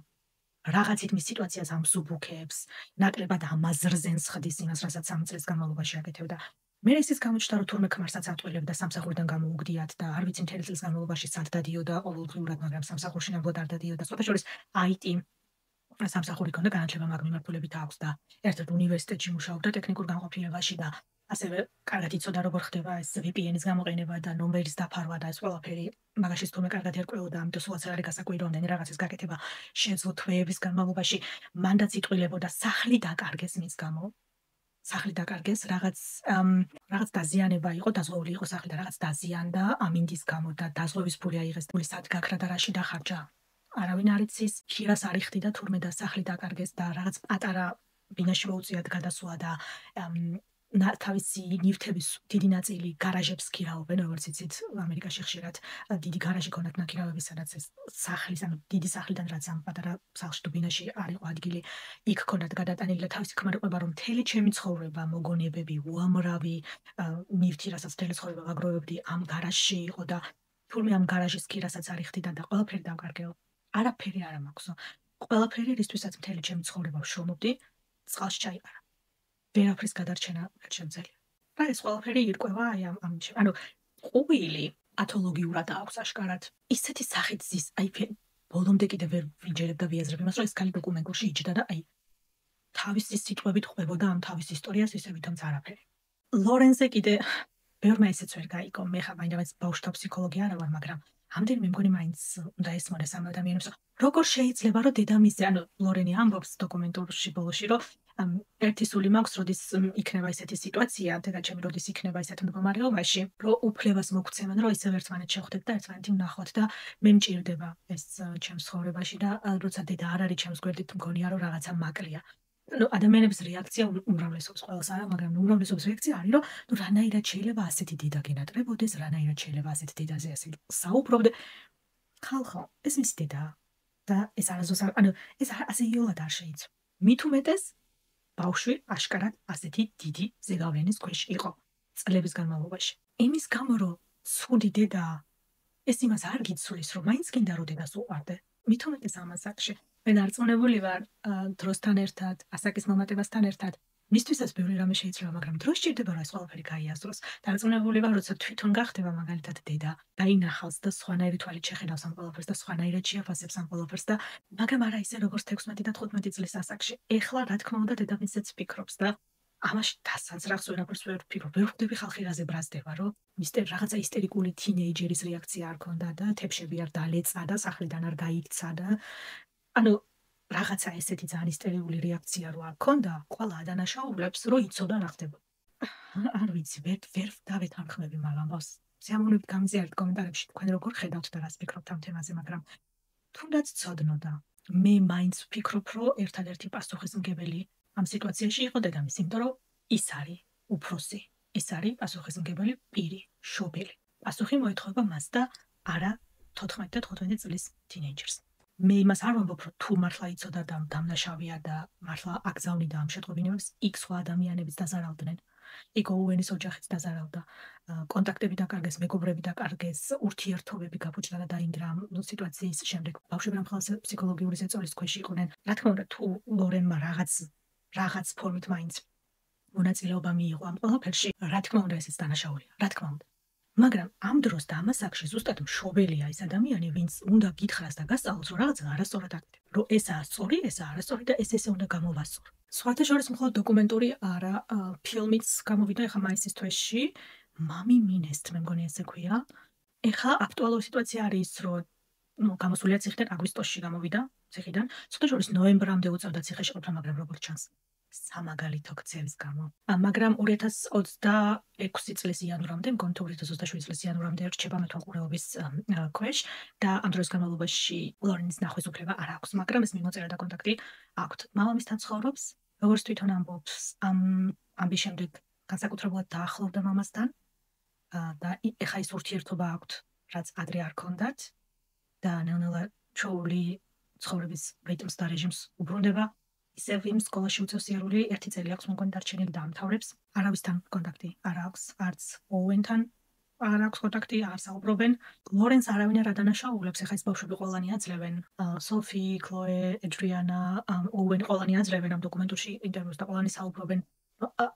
რაღაცით მის სიტუაციას ამსუბუქებს, ნაკლებად ამაზრზენს ხდის იმას, რასაც 3 წლის განმავლობაში აკეთებდა. მე ისიც გამოჩნდა, რომ თურმე ქმარსაც ატყუილებდა სამსახურიდან გამოუგდიათ და არ ვიცი მთელი წლის განმავლობაში სად დადიოდა ყოველდღიურად, მაგრამ სამსახურში ნამდვილად არ დადიოდა. სხვათა შორის IT სამსახური ქონდა, განათლება მაგ მიმართულებით აქვს და ერთ-ერთ უნივერსიტეტში მუშაობდა ტექნიკურ განყოფილებაში და ასევე კარგად იცოდა როგორ ხდება ეს VPN-ის გამოყენება და ნომერის დაფარვა და ეს ყველაფერი მაგაშიც თურმე კარგად ერკვეოდა, ამიტომ სულაც არ არის გასაკვირი, რომ რაღაცის გაკეთება შეძლო თვეების განმავლობაში მანდაც იტყვილებოდა სახლი დაკარგეს მის გამო. სახლი დაკარგეს, რაღაც დაზიანება იყო, დაზღვეული იყო სახლი და რაღაც დაზიანდა ამინდის გამო და დაზღვევის ფული აიღეს, ფული სად გაქრა და რაში დახარჯა. არავინ არ იცის, ხირას არ იხდიდა თურმე და სახლი დაკარგეს და რაღაც პატარა ბინაში მოუწიათ გადასვლა და თავისი ნივთების დიდი ნაწილი გარაჟებს ქირავენ, როგორც იცით, ამერიკაში ხშირად დიდი გარაჟი ქონათ ნაქირავების, სადაც ეს სახლის, ანუ დიდი სახლიდან რაც ამ პატარა სახლში თუ ბინაში არ იყო ადგილი, იქ ქონათ გადატანილი და თავისი ქმარება, რომ მთელი ჩემი ცხოვრება, მოგონებები, უამრავი ნივთი, რასაც მთელი ცხოვრება ვაგროვებდი, ამ გარაჟში იყო და თურმე ამ გარაჟის ქირასაც არ იხდიდა და ყველაფერი დავკარგეო. არაფერი არ მაქვს. ყველაფერი რისთვისაც მთელი ჩემი ცხოვრება ვშრომობდი, წყალში ჩაიყარა. ვერაფრის გადარჩენა არ შემიძლია. და ეს ყველაფერი ირკვევა აი ამ ანუ ყვილი პათოლოგიურად აქვს აშკარად. ისეთი სახით ზის, აი ბოლომდე კიდე ვერ ვიჯერებ და ვიაზრებ იმას, რომ ეს ქალი დოკუმენტურში იჯდა და აი თავისი სიტყვებით ყვებოდა ამ თავის ისტორიას, ისე ვითომც არაფერი. ლორენზე კიდე ბევრმა ესეც ვერ გაიგო. მე ხა მაინც ბავშვთა ფსიქოლოგი არა ვარ, მაგრამ ამდენი მე მგონი მაინც უნდა ესმოდეს ამ ადამიანებს, როგორ შეიძლება რომ დედამისი, ანუ ლორენი ამბობს დოკუმენტურში ბოლოში, რომ ერთი სული მაქვს, როდის იქნება ესეთი სიტუაცია, დედაჩემი როდის იქნება ესეთ მდგომარეობაში, რომ უფლებას მოგცემენ, რომ ისევ ერთმანეთს შევხვდეთ და ერთმანეთი ვნახოთ და მე მჭირდება ეს ჩემს ცხოვრებაში და როცა დედა არ არის ჩემს გვერდით, მგონია რომ რაღაცა მაკლია. ну ადამიანების რეაქცია უმრავლესობის ყველას არა, მაგრამ უმრავლესობის რეაქცია არის, რომ ну რანაირად შეიძლება ასეთი დედა გენატრებოდეს, რანაირად შეიძლება ასეთ დედაზე ასე საუბრობდე. ხალხო, ეს მის დედა და ეს არასდროს ანუ ეს ასე იოლად არ შეიცვალა. მით უმეტეს ბავშვი აშკარად ასეთი დიდი ზეგავლენის ქვეშ იყო წლების განმავლობაში. იმის გამო რომ ცუდი დედა ეს იმას არ გიცulis, რომ მაინც გინდა რომ დედას უყვარდე. მით უმეტეს ამ ასაკში მე დარწმუნებული ვარ დროსთან ერთად, ასაკის მომატებასთან ერთად. მისთვისაც ბევრი რამე შეიძლება, მაგრამ დრო სჭირდება რომ ეს ყველაფერი გაიაზროს. დარწმუნებული ვარ, როცა თვითონ გახდება მაგალითად დედა, დაინახავს და სხვანაირი თვალით შეხედავს ამ ყველაფერს და სხვანაირად შეაფასებს ამ ყველაფერს და მაგრამ არა ისე როგორც 16 და 15 წლის ასაკში. ეხლა რა თქმა უნდა დედამისეც ფიქრობს და ამაში დასაძრახს ვერაფერს ვერ ვფიქრობ. ვერ ხვდები ხალხი რაზე ბრაზდება, რომ რაღაცა ისტერიკული თინეიჯერის რეაქცია არ ქონდა და თეფშები არ დალეცა და სახლიდან არ გაიქცა და ანუ რაღაცა ესეთი ძალიან ისტერიული რეაქცია რო არ ქონდა, ყველა ადანაშაულებს, რომ იცოდა რა ხდებოდა. არ ვიცი, ვერ დავეთანხმები მაგ ამბავს. სიამოვნებით გამიზიარეთ კომენტარებში თქვენ როგორ ხედავთ და რას ფიქრობთ ამ თემაზე, მაგრამ თუნდაც ცოდნოდა. მე მაინც ვფიქრობ, რომ ერთადერთი პასუხისმგებელი ამ სიტუაციაში იყო დედამისი, იმიტომ რომ ის არის უფროსი. ის არის პასუხისმგებელი პირი, შობილი. პასუხი მოეთხოვება მას და არა 14 და 15 წლის თინეიჯერს. მე იმას არ ვამბობ, რომ თუ მართლა იცოდა და დამნაშავეა და მართლა აკრძალვნიდა ამ შეწყობინებებს, იქ სხვა ადამიანებიც დაზარავდნენ. იქ ოუენის ოჯახიც დაზარავდა, კონტაქტები დაკარგეს, მეგობრები დაკარგეს, ურთიერთობები გაფუჭდა და დაინგრა ამ სიტუაციის შემდეგ. ბავშვები ამ ხელს ფსიქოლოგიური ზეწოლის ქვეშ იყვნენ. რა თქმა უნდა, თუ ლორენმა რაღაც ფორმით მაინც მონაწილეობა მიიღო ამ ყველაფერში, რა თქმა უნდა, ესეც დანაშაულია, რა თქმა უნდა. მაგრამ ამ დროს და ამას აქში ზუსტად მშობელია ის ადამიანი, ვინც უნდა გითხრას და გასწავლოს, რომ რაღაცა არასწორად აკეთებ. რომ ესაა სწორი, ესაა არასწორი და ესე უნდა გამოვასწორო. სხვათა შორის მხოლოდ დოკუმენტური არა, ფილმიც გამოვიდა ეხლა მაისის თვეში, მამი მინესთ, მე მგონი ესე ქვია. ეხლა აქტუალური სიტუაცია არის ის, რომ გამოსულია ციხიდან აგვისტოში გამოვიდა ციხიდან. სხვათა შორის ნოემბრამდე უწევდა ციხეში ყოფნა, მაგრამ როგორც ჩანს, სამაგალითო ქცევის გამო. მაგრამ 2026 წლის იანვრამდე, მგონი 2027 წლის იანვრამდე რჩება მეთვალყურეობის ქვეშ და ამ დროს განმავლობაში ლორენის ნახვის უფლება არ აქვს, მაგრამ ეს მიმოწერა და კონტაქტი აქვთ. მამამისთან ცხოვრობს, როგორც თვითონ ამბობს, ამის შემდეგ განსაკუთრებულად დაახლოვდა მამასთან და ეხა ის ურთიერთობა აქვთ, რაც ადრე არ ჰქონდათ და ნელ-ნელა ჩვეული ცხოვრების რიტმს და რეჟიმს უბრუნდება. ისევ იმ სკოლაში უწევს სიარული, 1 წელი აქვს მგონი დარჩენილი და ამთავრებს. არავისთან კონტაქტი არ აქვს, არც ოუენთან არ აქვს კონტაქტი, არ საუბრობენ. ლორენს არავინ არ ადანაშაულებს, ეხლა ეს ბავშვები ყველანი აძლევენ. სოფი, კლოე, ეჯრიანა, ოუენი ყველანი აძლევენ ამ დოკუმენტურში ინტერვიუს და ყველანი საუბრობენ.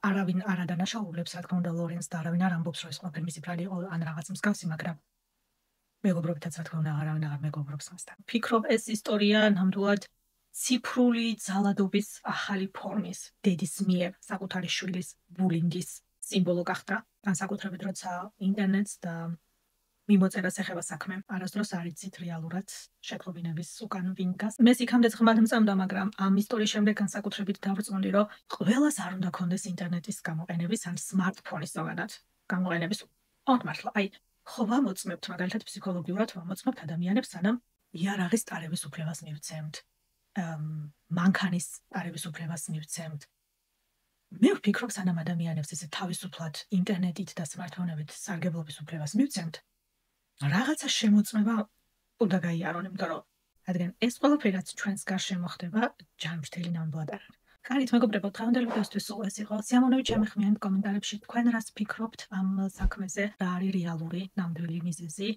არავინ არ ადანაშაულებს, რა თქმა უნდა, ლორენს და არავინ არ ამბობს, რომ ეს ყველაფერი მისი ბრალი იყო ან რაღაც მსგავსი, მაგრამ მეგობრობითაც რა თქმა უნდა არავინ აღარ მეგობრობს მასთან. ფიქრობ ეს ისტორია ნამდვილად ციფრული ძალადობის ახალი ფორმის დედის მიერ საკუთარი შვილის ბულინგის სიმბოლო გახდა, განსაკუთრებით როცა ინტერნეტს და მიმოწერას ეხება საქმე. არასდროს არ იცით რეალურად შეწყობინების უკან ვინ დგას. მე იქამდე ღრმად მწამდა, მაგრამ ამ ისტორიის შემდეგ განსაკუთრებით დავრწმუნდი, რომ ყველას არ უნდა ქონდეს ინტერნეტის გამოყენების ან სმარტფონის ზოგადად გამოყენების. მართლა, ხო ვამოწმებთ, მაგალითად ფსიქოლოგიურად ვამოწმებთ ადამიანებს, სანამ იარაღის ტარების უფლებას მივცემთ. მანქანის ტარების უფლებას მივცემთ. მე ვფიქრობ, სანამ ადამიანებს ესე თავისუფლად ინტერნეტით და სმარტფონებით სარგებლობის უფლებას მივცემთ, რაღაცა შემოწმება უნდა გაიარონ, იმიტომ რომ რადგან ეს ყველაფერი რაც ჩვენს გარშემო ხდება, ჯანმრთელი ნამდვილად არ არის. კარგით, მეგობრებო, დღევანდელი ვიდეოსთვის სულ ეს იყო. სიამოვნებით შემეხმიანეთ კომენტარებში თქვენ რას ფიქრობთ ამ საქმეზე, რა არის რეალური ნამდვილი მიზეზი.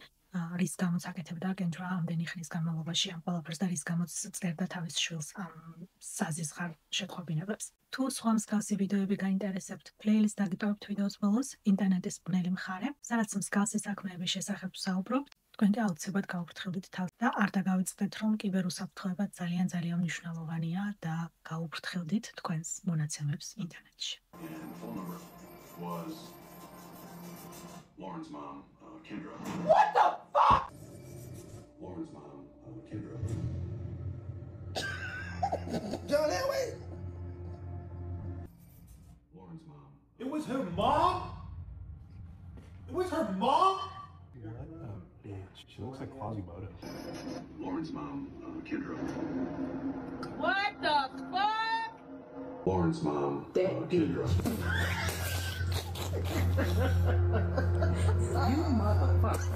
რის გამოც აკეთებდა გენჯრა ამდენი ხნის განმავლობაში ამ ყველაფერს და რის გამოც წერდა თავის შვილს ამ საზიზღარ შეწყობინებებს. თუ სხვა მსგავსი ვიდეოები გაინტერესებთ, პლეილისტ დაგიტოვებთ ვიდეოს ბოლოს ინტერნეტის ბნელი მხარე, სადაც მსგავსი საქმეების შესახებ ვსაუბრობთ. თქვენ კი აუცილებლად გაუფრთხილდით თავს და არ დაგავიწყდეთ, რომ კიბერუსაფრთხოება ძალიან მნიშვნელოვანია და გაუფრთხილდით თქვენს მონაცემებს ინტერნეტში. Lauren's mom, Kendra. What the fuck? Lauren's mom, Kendra. John Elway? Lauren's mom. It was her mom? It was her mom? What a bitch. She looks like Quasimodo. Lauren's mom, Kendra. What the fuck? Lauren's mom, Kendra. You motherfucker.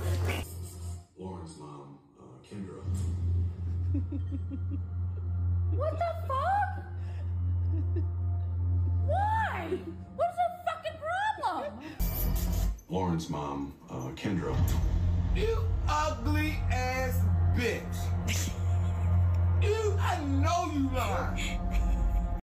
Lauren's mom, Kendra. What the fuck? Why? What's the fucking problem? Lauren's mom, Kendra. You ugly ass bitch. I know you know.